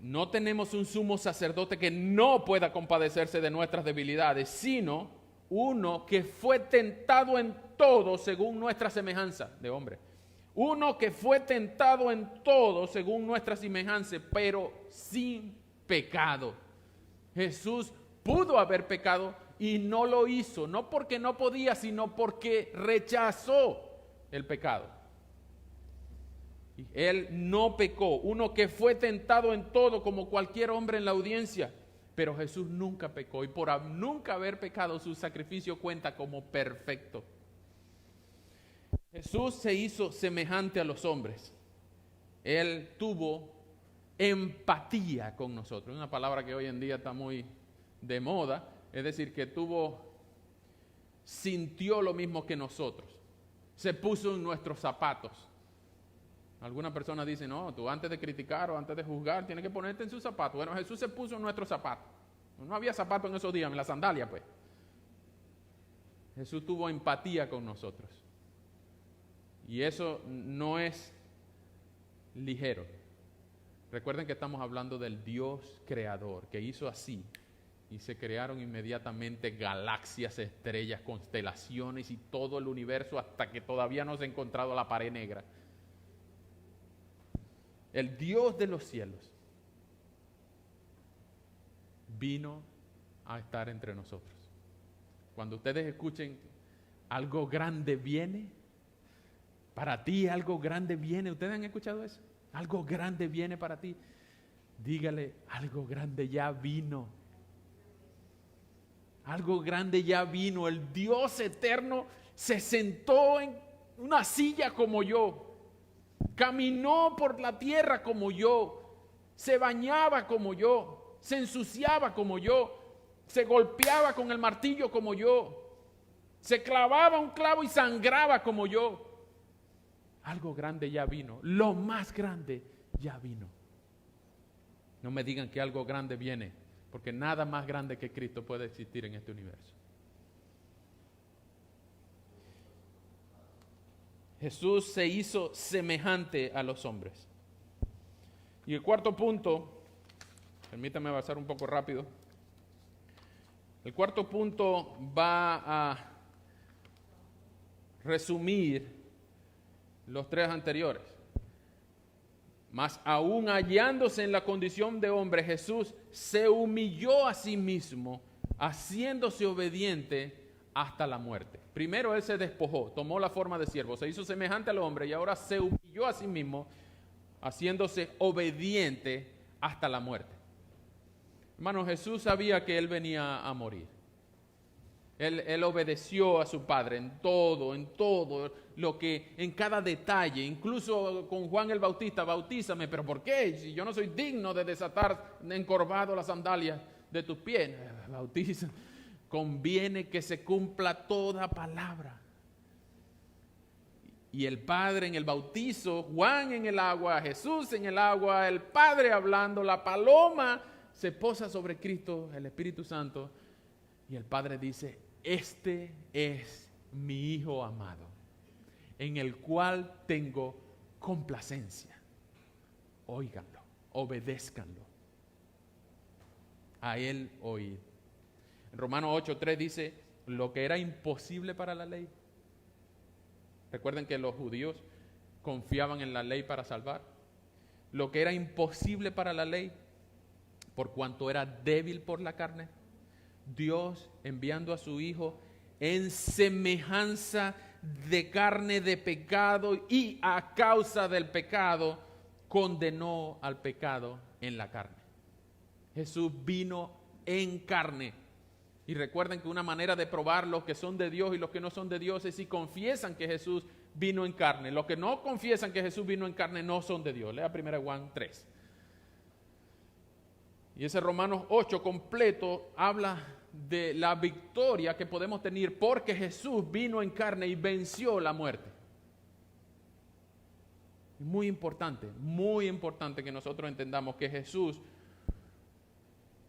no tenemos un sumo sacerdote que no pueda compadecerse de nuestras debilidades, sino uno que fue tentado en todo según nuestra semejanza de hombre. Uno que fue tentado en todo según nuestra semejanza, pero sin pecado. Jesús pudo haber pecado y no lo hizo, no porque no podía, sino porque rechazó el pecado. Él no pecó, uno que fue tentado en todo como cualquier hombre en la audiencia, pero Jesús nunca pecó y por nunca haber pecado su sacrificio cuenta como perfecto. Jesús se hizo semejante a los hombres. Él tuvo empatía con nosotros. Una palabra que hoy en día está muy de moda. Es decir, que sintió lo mismo que nosotros. Se puso en nuestros zapatos. Algunas personas dicen, no, tú antes de criticar o antes de juzgar tienes que ponerte en sus zapatos. Bueno, Jesús se puso en nuestros zapatos. No había zapatos en esos días, en la sandalia pues. Jesús tuvo empatía con nosotros. Y eso no es ligero. Recuerden que estamos hablando del Dios creador, que hizo así. Y se crearon inmediatamente galaxias, estrellas, constelaciones y todo el universo hasta que todavía no se ha encontrado la pared negra. El Dios de los cielos vino a estar entre nosotros. Cuando ustedes escuchen algo grande viene, para ti algo grande viene, ¿ustedes han escuchado eso? Algo grande viene para ti. Dígale, algo grande ya vino. Algo grande ya vino. El Dios eterno se sentó en una silla como yo. Caminó por la tierra como yo. Se bañaba como yo. Se ensuciaba como yo. Se golpeaba con el martillo como yo. Se clavaba un clavo y sangraba como yo. Algo grande ya vino. Lo más grande ya vino. No me digan que algo grande viene, porque nada más grande que Cristo puede existir en este universo. Jesús se hizo semejante a los hombres. Y el cuarto punto, permítame avanzar un poco rápido. El cuarto punto va a resumir los tres anteriores. Mas aún hallándose en la condición de hombre, Jesús se humilló a sí mismo, haciéndose obediente hasta la muerte. Primero Él se despojó, tomó la forma de siervo, se hizo semejante al hombre y ahora se humilló a sí mismo, haciéndose obediente hasta la muerte. Hermano, Jesús sabía que Él venía a morir. Él obedeció a su Padre en todo lo que, en cada detalle, incluso con Juan el Bautista, bautízame, pero ¿por qué? Si yo no soy digno de desatar encorvado las sandalias de tus pies, bautiza. Conviene que se cumpla toda palabra. Y el Padre en el bautizo, Juan en el agua, Jesús en el agua, el Padre hablando, la paloma se posa sobre Cristo, el Espíritu Santo, y el Padre dice, este es mi Hijo amado, en el cual tengo complacencia. Óiganlo, obedézcanlo. A Él oír. En Romanos 8:3 dice, lo que era imposible para la ley. Recuerden que los judíos confiaban en la ley para salvar. Lo que era imposible para la ley, por cuanto era débil por la carne, Dios enviando a su Hijo en semejanza de carne de pecado y a causa del pecado condenó al pecado en la carne. Jesús vino en carne. Y recuerden que una manera de probar los que son de Dios y los que no son de Dios es si confiesan que Jesús vino en carne. Los que no confiesan que Jesús vino en carne no son de Dios. Lea 1 Juan 3. Y ese Romanos 8 completo habla de la victoria que podemos tener porque Jesús vino en carne y venció la muerte. Muy importante que nosotros entendamos que Jesús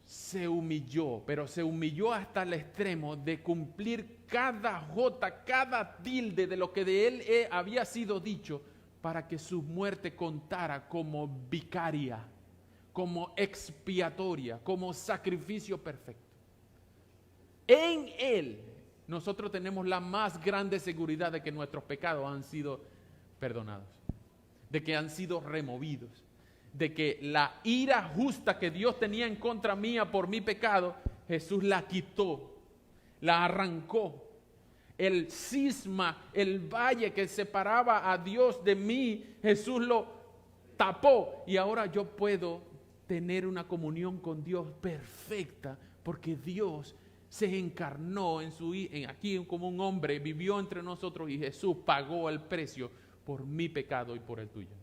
se humilló, pero se humilló hasta el extremo de cumplir cada jota, cada tilde de lo que de Él había sido dicho para que su muerte contara como vicaria, como expiatoria, como sacrificio perfecto. En Él nosotros tenemos la más grande seguridad de que nuestros pecados han sido perdonados, de que han sido removidos, de que la ira justa que Dios tenía en contra mía por mi pecado, Jesús la quitó, la arrancó. El cisma, el valle que separaba a Dios de mí, Jesús lo tapó y ahora yo puedo tener una comunión con Dios perfecta porque Dios se encarnó aquí como un hombre, vivió entre nosotros y Jesús pagó el precio por mi pecado y por el tuyo.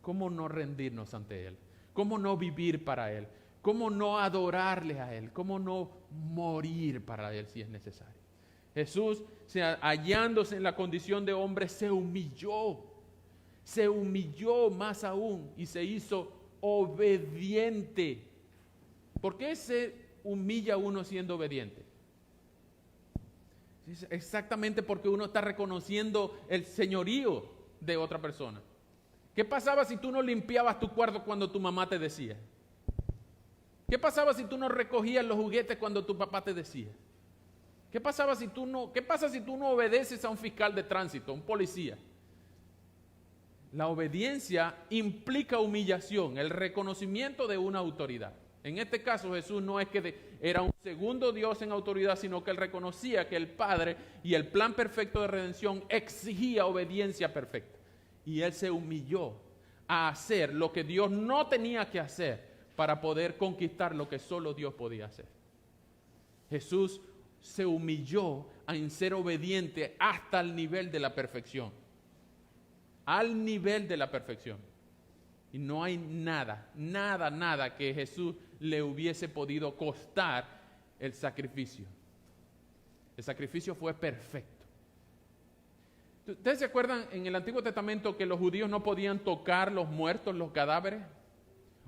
¿Cómo no rendirnos ante Él? ¿Cómo no vivir para Él? ¿Cómo no adorarle a Él? ¿Cómo no morir para Él si es necesario? Jesús, hallándose en la condición de hombre, se humilló más aún y se hizo obediente. ¿Por qué se humilla uno siendo obediente? Exactamente porque uno está reconociendo el señorío de otra persona. ¿Qué pasaba si tú no limpiabas tu cuarto cuando tu mamá te decía? ¿Qué pasaba si tú no recogías los juguetes cuando tu papá te decía? ¿Qué pasa si tú no obedeces a un fiscal de tránsito, a un policía? La obediencia implica humillación, el reconocimiento de una autoridad. En este caso Jesús no es que era un segundo Dios en autoridad, sino que él reconocía que el Padre y el plan perfecto de redención exigía obediencia perfecta. Y él se humilló a hacer lo que Dios no tenía que hacer para poder conquistar lo que solo Dios podía hacer. Jesús se humilló en ser obediente hasta el nivel de la perfección. Al nivel de la perfección. Y no hay nada que Jesús le hubiese podido costar el sacrificio. El sacrificio fue perfecto. ¿Ustedes se acuerdan en el Antiguo Testamento que los judíos no podían tocar los muertos, los cadáveres?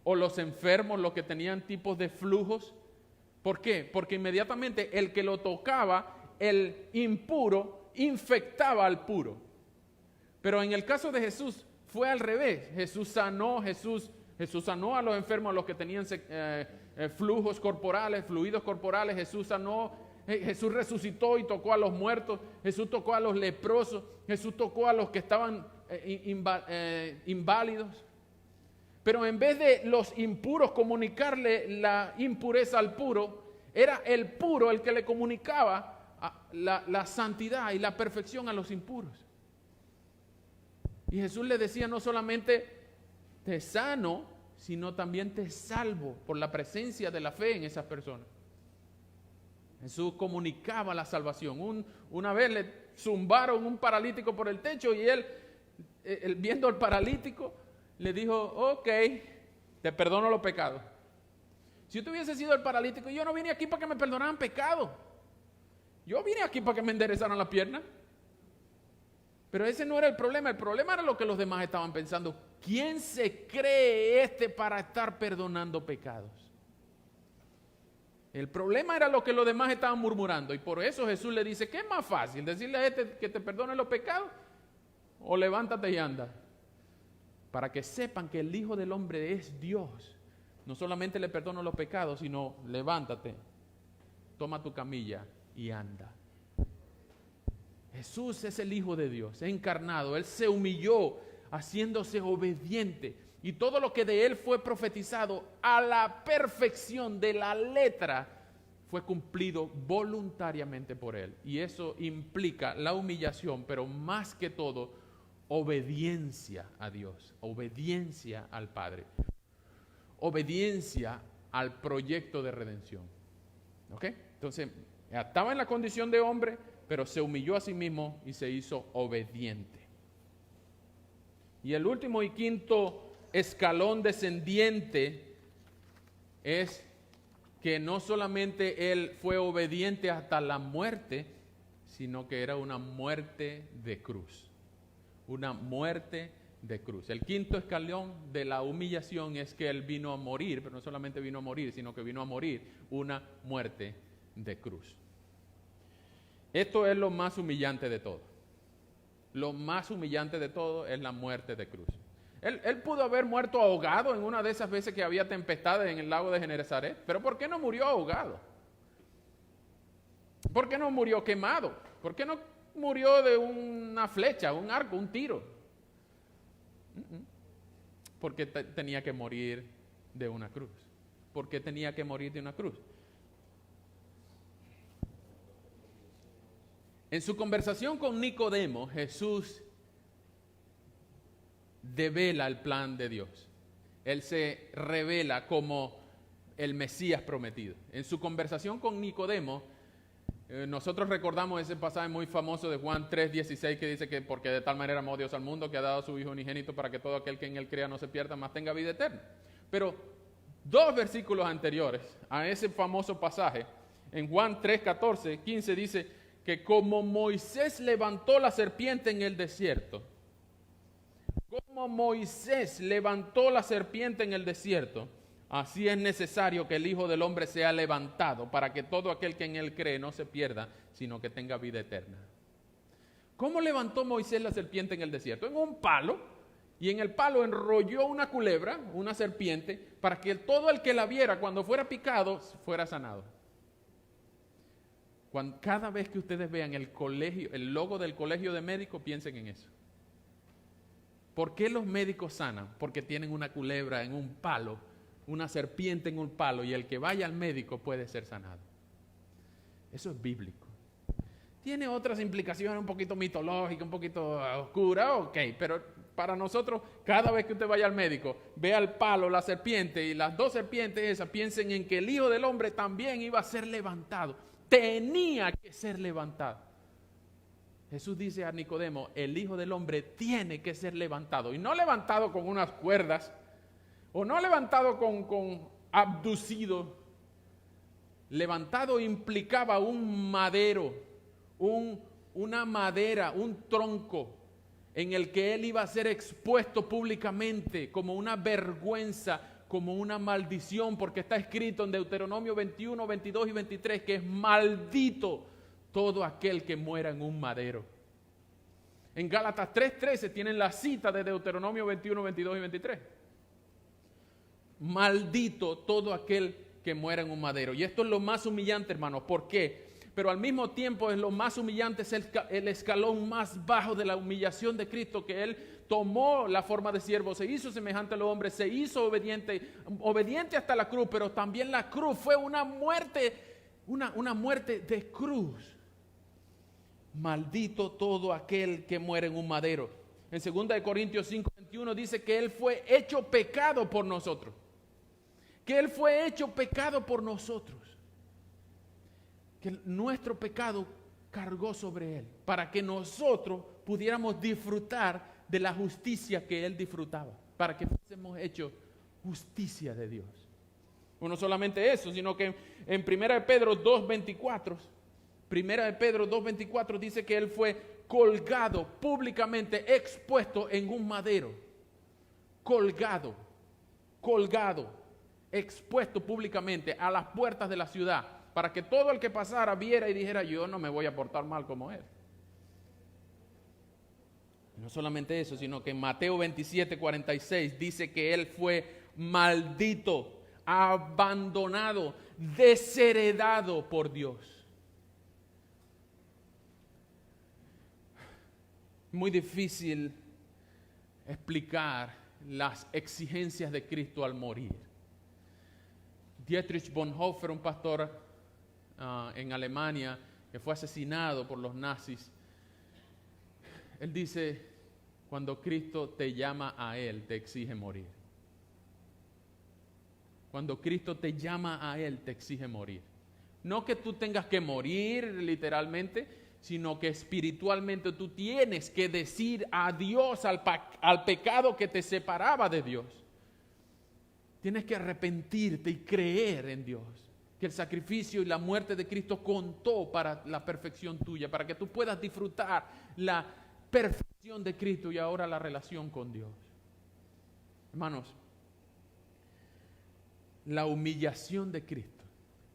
O los enfermos, los que tenían tipos de flujos. ¿Por qué? Porque inmediatamente el que lo tocaba, el impuro, infectaba al puro. Pero en el caso de Jesús fue al revés. Jesús sanó a los enfermos, a los que tenían flujos corporales, fluidos corporales. Jesús sanó, Jesús resucitó y tocó a los muertos. Jesús tocó a los leprosos. Jesús tocó a los que estaban inválidos. Pero en vez de los impuros comunicarle la impureza al puro, era el puro el que le comunicaba la santidad y la perfección a los impuros. Y Jesús le decía: no solamente te sano, sino también te salvo por la presencia de la fe en esas personas. Jesús comunicaba la salvación. Una vez le zumbaron un paralítico por el techo y él viendo al paralítico, le dijo: ok, te perdono los pecados. Si yo hubiese sido el paralítico, yo no vine aquí para que me perdonaran pecados. Yo vine aquí para que me enderezaran la pierna. Pero ese no era el problema era lo que los demás estaban pensando. ¿Quién se cree para estar perdonando pecados? El problema era lo que los demás estaban murmurando. Y por eso Jesús le dice: ¿qué es más fácil? ¿Decirle a que te perdone los pecados? ¿O levántate y anda? Para que sepan que el Hijo del Hombre es Dios. No solamente le perdono los pecados, sino levántate, toma tu camilla y anda. Jesús es el Hijo de Dios, encarnado. Él se humilló haciéndose obediente. Y todo lo que de Él fue profetizado a la perfección de la letra fue cumplido voluntariamente por Él. Y eso implica la humillación, pero más que todo, obediencia a Dios, obediencia al Padre, obediencia al proyecto de redención. ¿Ok? Entonces, estaba en la condición de hombre, pero se humilló a sí mismo y se hizo obediente. Y el último y quinto escalón descendiente es que no solamente Él fue obediente hasta la muerte, sino que era una muerte de cruz. Una muerte de cruz. El quinto escalón de la humillación es que Él vino a morir, pero no solamente vino a morir, sino que vino a morir una muerte de cruz. Esto es lo más humillante de todo. Lo más humillante de todo es la muerte de cruz. Él pudo haber muerto ahogado en una de esas veces que había tempestades en el lago de Genesaret, pero ¿por qué no murió ahogado? ¿Por qué no murió quemado? ¿Por qué no murió de una flecha, un arco, un tiro? Porque tenía que morir de una cruz. ¿Por qué tenía que morir de una cruz? En su conversación con Nicodemo, Jesús devela el plan de Dios. Él se revela como el Mesías prometido. En su conversación con Nicodemo, nosotros recordamos ese pasaje muy famoso de Juan 3:16 que dice que porque de tal manera amó Dios al mundo que ha dado a su Hijo unigénito para que todo aquel que en él crea no se pierda, mas tenga vida eterna. Pero 2 versículos anteriores a ese famoso pasaje, en Juan 3:14-15 dice que como Moisés levantó la serpiente en el desierto, como Moisés levantó la serpiente en el desierto, así es necesario que el Hijo del Hombre sea levantado para que todo aquel que en él cree no se pierda, sino que tenga vida eterna. ¿Cómo levantó Moisés la serpiente en el desierto? En un palo, y en el palo enrolló una culebra, una serpiente, para que todo el que la viera cuando fuera picado fuera sanado. Cada vez que ustedes vean el logo del colegio de médicos, piensen en eso. ¿Por qué los médicos sanan? Porque tienen una culebra en un palo, una serpiente en un palo, y el que vaya al médico puede ser sanado. Eso es bíblico. Tiene otras implicaciones un poquito mitológicas, un poquito oscuras, ok, pero para nosotros, cada vez que usted vaya al médico, vea el palo, la serpiente y las 2 serpientes esas, piensen en que el Hijo del Hombre también iba a ser levantado. Tenía que ser levantado. Jesús dice a Nicodemo, el Hijo del Hombre tiene que ser levantado. Y no levantado con unas cuerdas, o no levantado con abducido. Levantado implicaba un madero, una madera, un tronco, en el que él iba a ser expuesto públicamente como una vergüenza, como una maldición, porque está escrito en Deuteronomio 21, 22 y 23 que es maldito todo aquel que muera en un madero. En Gálatas 3:13 tienen la cita de Deuteronomio 21, 22 y 23. Maldito todo aquel que muera en un madero. Y esto es lo más humillante, hermanos. ¿Por qué? Pero al mismo tiempo es lo más humillante, es el escalón más bajo de la humillación de Cristo, que Él tomó la forma de siervo, se hizo semejante a los hombres, se hizo obediente hasta la cruz, pero también la cruz fue una muerte de cruz. Maldito todo aquel que muere en un madero. En 2 Corintios 5:21 dice que Él fue hecho pecado por nosotros. Que Él fue hecho pecado por nosotros. Que nuestro pecado cargó sobre Él, para que nosotros pudiéramos disfrutar de la justicia que Él disfrutaba, para que fuésemos hechos justicia de Dios. No solamente eso, sino que en 1 Pedro 2:24 dice que Él fue colgado públicamente, expuesto en un madero. Colgado, expuesto públicamente a las puertas de la ciudad, para que todo el que pasara viera y dijera, yo no me voy a portar mal como Él. No solamente eso, sino que en Mateo 27:46 dice que Él fue maldito, abandonado, desheredado por Dios. Muy difícil explicar las exigencias de Cristo al morir. Dietrich Bonhoeffer, un pastor en Alemania que fue asesinado por los nazis, él dice, cuando Cristo te llama a Él, te exige morir. Cuando Cristo te llama a Él, te exige morir. No que tú tengas que morir literalmente, sino que espiritualmente tú tienes que decir adiós al pecado que te separaba de Dios. Tienes que arrepentirte y creer en Dios, que el sacrificio y la muerte de Cristo contó para la perfección tuya, para que tú puedas disfrutar la perfección de Cristo y ahora la relación con Dios. Hermanos, la humillación de Cristo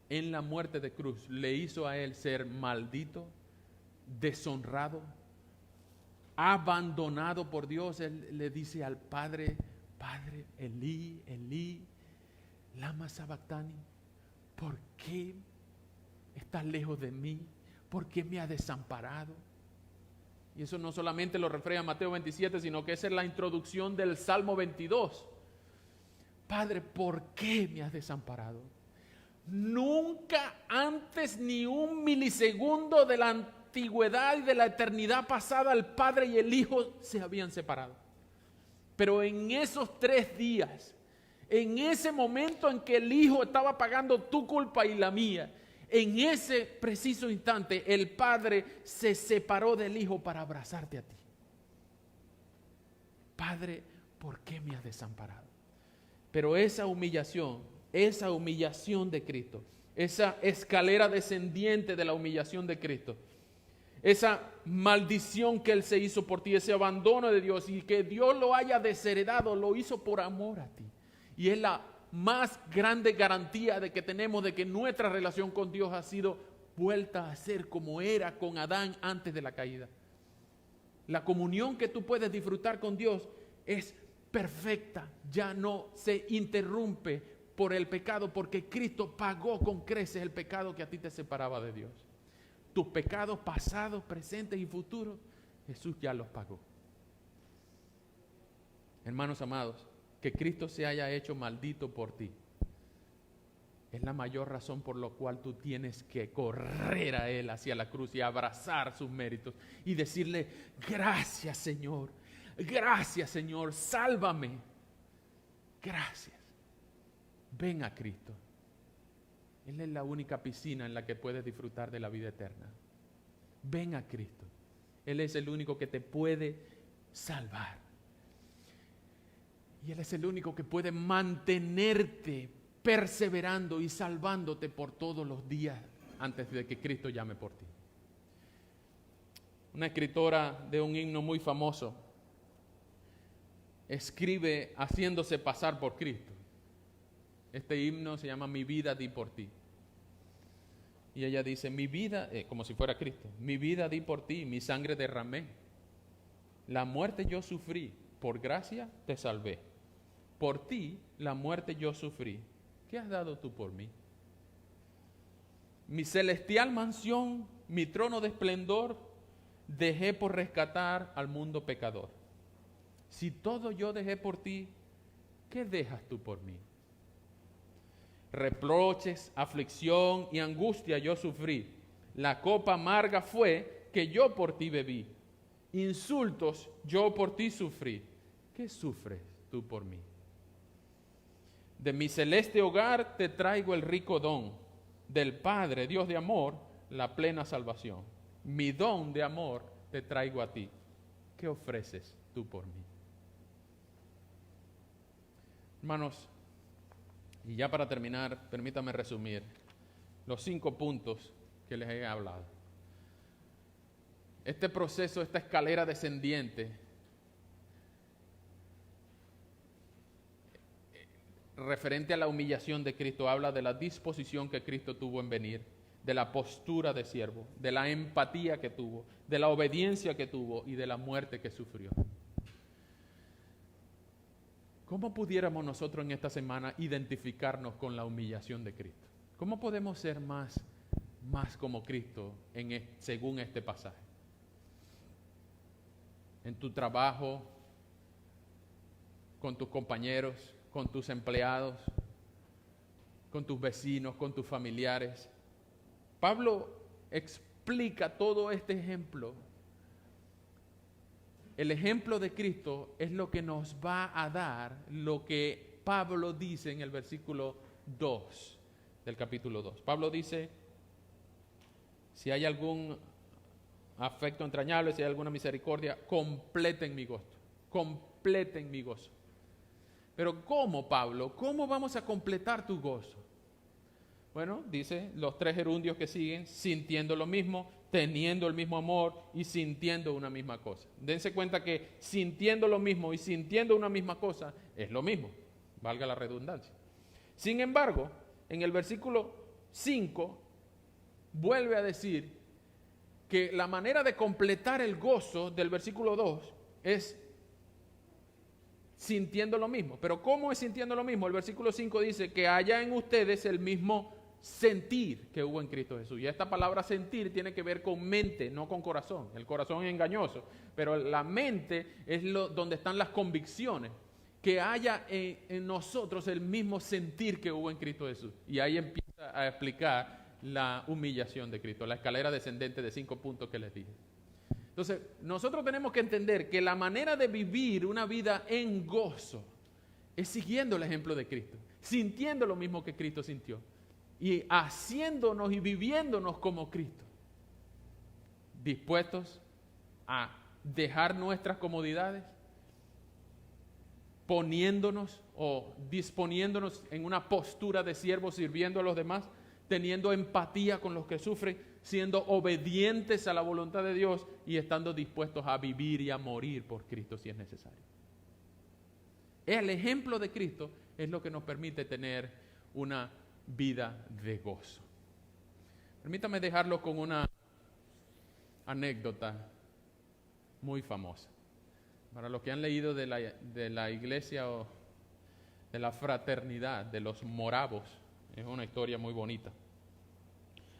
en la muerte de cruz le hizo a Él ser maldito, deshonrado, abandonado por Dios. Él le dice al Padre, Padre, Elí, Elí, lama sabactani, ¿por qué estás lejos de mí? ¿Por qué me has desamparado? Y eso no solamente lo refiere a Mateo 27, sino que esa es la introducción del Salmo 22. Padre, ¿por qué me has desamparado? Nunca antes ni un milisegundo de la antigüedad y de la eternidad pasada el Padre y el Hijo se habían separado. Pero en esos 3 días, En ese momento en que el Hijo estaba pagando tu culpa y la mía, en ese preciso instante el Padre se separó del Hijo para abrazarte a ti. Padre, ¿por qué me has desamparado? Pero esa humillación de Cristo, esa escalera descendiente de la humillación de Cristo, esa maldición que Él se hizo por ti, ese abandono de Dios y que Dios lo haya desheredado, lo hizo por amor a ti. Y es la más grande garantía de que tenemos de que nuestra relación con Dios ha sido vuelta a ser como era con Adán antes de la caída. La comunión que tú puedes disfrutar con Dios es perfecta, ya no se interrumpe por el pecado, porque Cristo pagó con creces el pecado que a ti te separaba de Dios. Tus pecados pasados, presentes y futuros, Jesús ya los pagó. Hermanos amados, que Cristo se haya hecho maldito por ti es la mayor razón por la cual tú tienes que correr a Él hacia la cruz y abrazar sus méritos y decirle: gracias Señor, sálvame, gracias. Ven a Cristo. Él es la única piscina en la que puedes disfrutar de la vida eterna. Ven a Cristo. Él es el único que te puede salvar. Y Él es el único que puede mantenerte perseverando y salvándote por todos los días antes de que Cristo llame por ti. Una escritora de un himno muy famoso escribe haciéndose pasar por Cristo. Este himno se llama Mi vida di por ti. Y ella dice: mi vida, como si fuera Cristo, mi vida di por ti, mi sangre derramé. La muerte yo sufrí, por gracia te salvé. Por ti la muerte yo sufrí. ¿Qué has dado tú por mí? Mi celestial mansión, mi trono de esplendor, dejé por rescatar al mundo pecador. Si todo yo dejé por ti, ¿qué dejas tú por mí? Reproches, aflicción y angustia yo sufrí. La copa amarga fue que yo por ti bebí. Insultos yo por ti sufrí. ¿Qué sufres tú por mí? De mi celeste hogar te traigo el rico don. Del Padre, Dios de amor, la plena salvación. Mi don de amor te traigo a ti. ¿Qué ofreces tú por mí? Hermanos, y ya para terminar, permítame resumir los 5 puntos que les he hablado. Este proceso, esta escalera descendiente, referente a la humillación de Cristo, habla de la disposición que Cristo tuvo en venir, de la postura de siervo, de la empatía que tuvo, de la obediencia que tuvo y de la muerte que sufrió. ¿Cómo pudiéramos nosotros en esta semana identificarnos con la humillación de Cristo? ¿Cómo podemos ser más como Cristo según este pasaje? En tu trabajo, con tus compañeros, con tus empleados, con tus vecinos, con tus familiares. Pablo explica todo este ejemplo. El ejemplo de Cristo es lo que nos va a dar lo que Pablo dice en el versículo 2 del capítulo 2. Pablo dice: si hay algún afecto entrañable, si hay alguna misericordia, completen mi gozo. Completen mi gozo. Pero ¿cómo, Pablo? ¿Cómo vamos a completar tu gozo? Bueno, dice los 3 gerundios que siguen: sintiendo lo mismo, teniendo el mismo amor y sintiendo una misma cosa. Dense cuenta que sintiendo lo mismo y sintiendo una misma cosa es lo mismo, valga la redundancia. Sin embargo, en el versículo 5 vuelve a decir que la manera de completar el gozo del versículo 2 es sintiendo lo mismo. Pero ¿cómo es sintiendo lo mismo? El versículo 5 dice que haya en ustedes el mismo sentir que hubo en Cristo Jesús. Y esta palabra sentir tiene que ver con mente, no con corazón. El corazón es engañoso, pero la mente es donde están las convicciones. Que haya en nosotros el mismo sentir que hubo en Cristo Jesús. Y ahí empieza a explicar la humillación de Cristo, la escalera descendente de 5 puntos que les dije. Entonces, nosotros tenemos que entender que la manera de vivir una vida en gozo es siguiendo el ejemplo de Cristo, sintiendo lo mismo que Cristo sintió y haciéndonos y viviéndonos como Cristo, dispuestos a dejar nuestras comodidades, poniéndonos o disponiéndonos en una postura de siervo sirviendo a los demás, teniendo empatía con los que sufren, siendo obedientes a la voluntad de Dios y estando dispuestos a vivir y a morir por Cristo si es necesario. El ejemplo de Cristo es lo que nos permite tener una vida de gozo. Permítame dejarlo con una anécdota muy famosa. Para los que han leído de la iglesia o de la fraternidad de los moravos, es una historia muy bonita.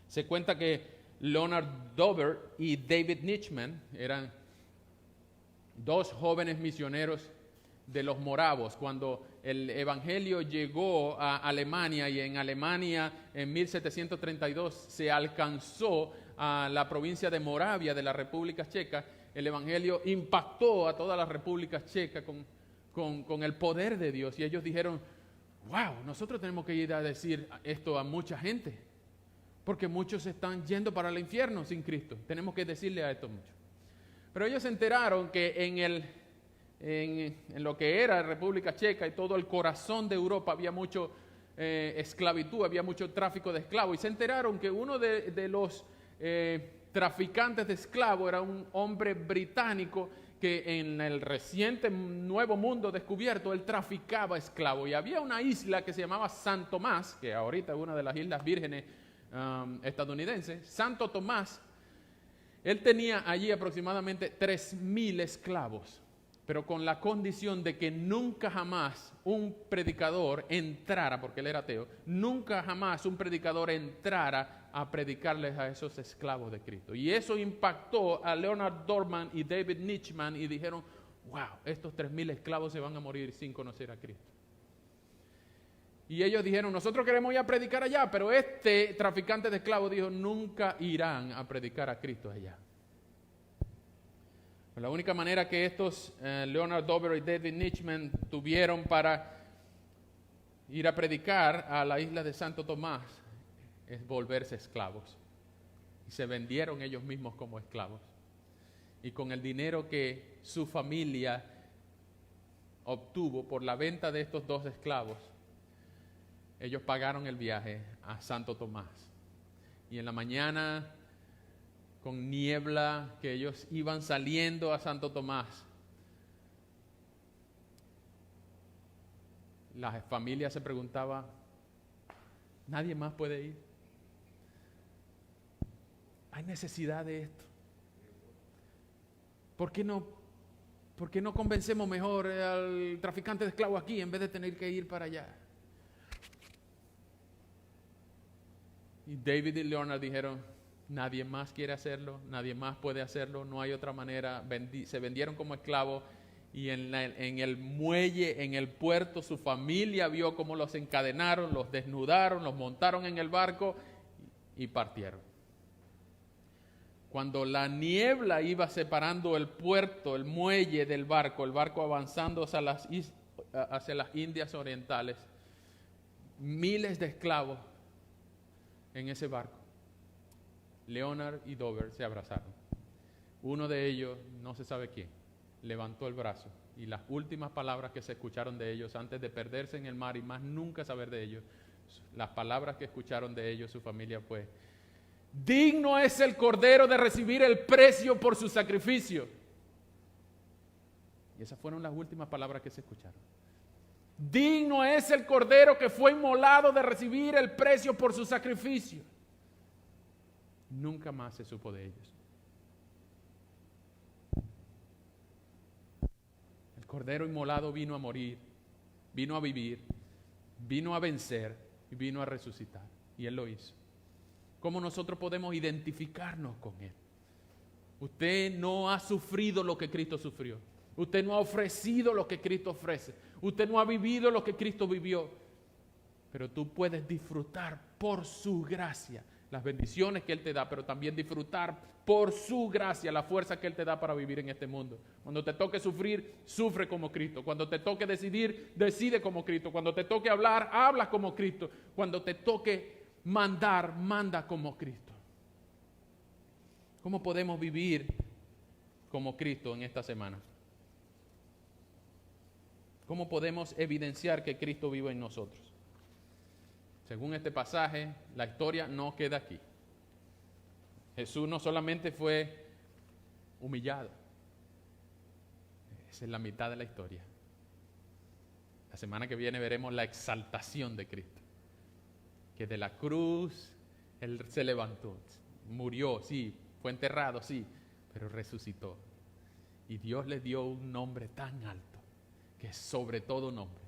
Se cuenta que Leonard Dover y David Nitschmann eran dos jóvenes misioneros de los moravos. Cuando el evangelio llegó a Alemania, y en Alemania en 1732 se alcanzó a la provincia de Moravia de la República Checa, el evangelio impactó a toda la República Checa con el poder de Dios, y ellos dijeron: wow, nosotros tenemos que ir a decir esto a mucha gente, porque muchos están yendo para el infierno sin Cristo. Tenemos que decirle a esto mucho. Pero ellos se enteraron que en lo que era República Checa y todo el corazón de Europa había mucho esclavitud, había mucho tráfico de esclavos, y se enteraron que uno de los traficantes de esclavos era un hombre británico que en el reciente Nuevo Mundo descubierto, él traficaba esclavos. Y había una isla que se llamaba San Tomás, que ahorita es una de las islas vírgenes estadounidenses. Santo Tomás, él tenía allí aproximadamente 3,000 esclavos, pero con la condición de que nunca jamás un predicador entrara, porque él era ateo, nunca jamás un predicador entrara a predicarles a esos esclavos de Cristo. Y eso impactó a Leonard Dorman y David Nitschmann, y dijeron: wow, estos 3,000 esclavos se van a morir sin conocer a Cristo. Y ellos dijeron: nosotros queremos ir a predicar allá, pero este traficante de esclavos dijo: nunca irán a predicar a Cristo allá. La única manera que estos Leonard Dover y David Nitschmann tuvieron para ir a predicar a la isla de Santo Tomás es volverse esclavos. Y se vendieron ellos mismos como esclavos. Y con el dinero que su familia obtuvo por la venta de estos dos esclavos, ellos pagaron el viaje a Santo Tomás. Y en la mañana, con niebla, que ellos iban saliendo a Santo Tomás, la familia se preguntaba: ¿nadie más puede ir? ¿Hay necesidad de esto? ¿Por qué no convencemos mejor al traficante de esclavos aquí en vez de tener que ir para allá? Y David y Leonard dijeron: nadie más quiere hacerlo, nadie más puede hacerlo, no hay otra manera. Se vendieron como esclavos, y en el muelle, en el puerto, su familia vio cómo los encadenaron, los desnudaron, los montaron en el barco y partieron. Cuando la niebla iba separando el puerto, el muelle del barco, el barco avanzando hacia las Indias Orientales, miles de esclavos en ese barco. Leonard y Dover se abrazaron. Uno de ellos, no se sabe quién, levantó el brazo, y las últimas palabras que se escucharon de ellos antes de perderse en el mar y más nunca saber de ellos, las palabras que escucharon de ellos, su familia, fue: digno es el Cordero de recibir el precio por su sacrificio. Y esas fueron las últimas palabras que se escucharon. Digno es el Cordero que fue inmolado de recibir el precio por su sacrificio. Nunca más se supo de ellos. El Cordero inmolado vino a morir, vino a vivir, vino a vencer y vino a resucitar. Y Él lo hizo. ¿Cómo nosotros podemos identificarnos con Él? Usted no ha sufrido lo que Cristo sufrió. Usted no ha ofrecido lo que Cristo ofrece. Usted no ha vivido lo que Cristo vivió. Pero tú puedes disfrutar por su gracia las bendiciones que Él te da, pero también disfrutar por su gracia la fuerza que Él te da para vivir en este mundo. Cuando te toque sufrir, sufre como Cristo. Cuando te toque decidir, decide como Cristo. Cuando te toque hablar, habla como Cristo. Cuando te toque mandar, manda como Cristo. ¿Cómo podemos vivir como Cristo en esta semana? ¿Cómo podemos evidenciar que Cristo vive en nosotros? Según este pasaje, la historia no queda aquí. Jesús no solamente fue humillado. Esa es la mitad de la historia. La semana que viene veremos la exaltación de Cristo. Que de la cruz Él se levantó, murió, sí, fue enterrado, sí, pero resucitó. Y Dios le dio un nombre tan alto, que es sobre todo nombre,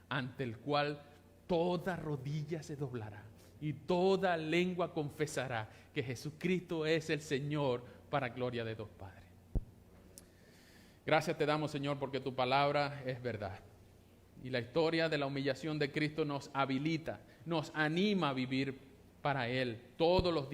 ante el cual toda rodilla se doblará y toda lengua confesará que Jesucristo es el Señor, para gloria de Dios Padre. Gracias te damos, Señor, porque tu palabra es verdad. Y la historia de la humillación de Cristo nos habilita, nos anima a vivir para Él todos los días.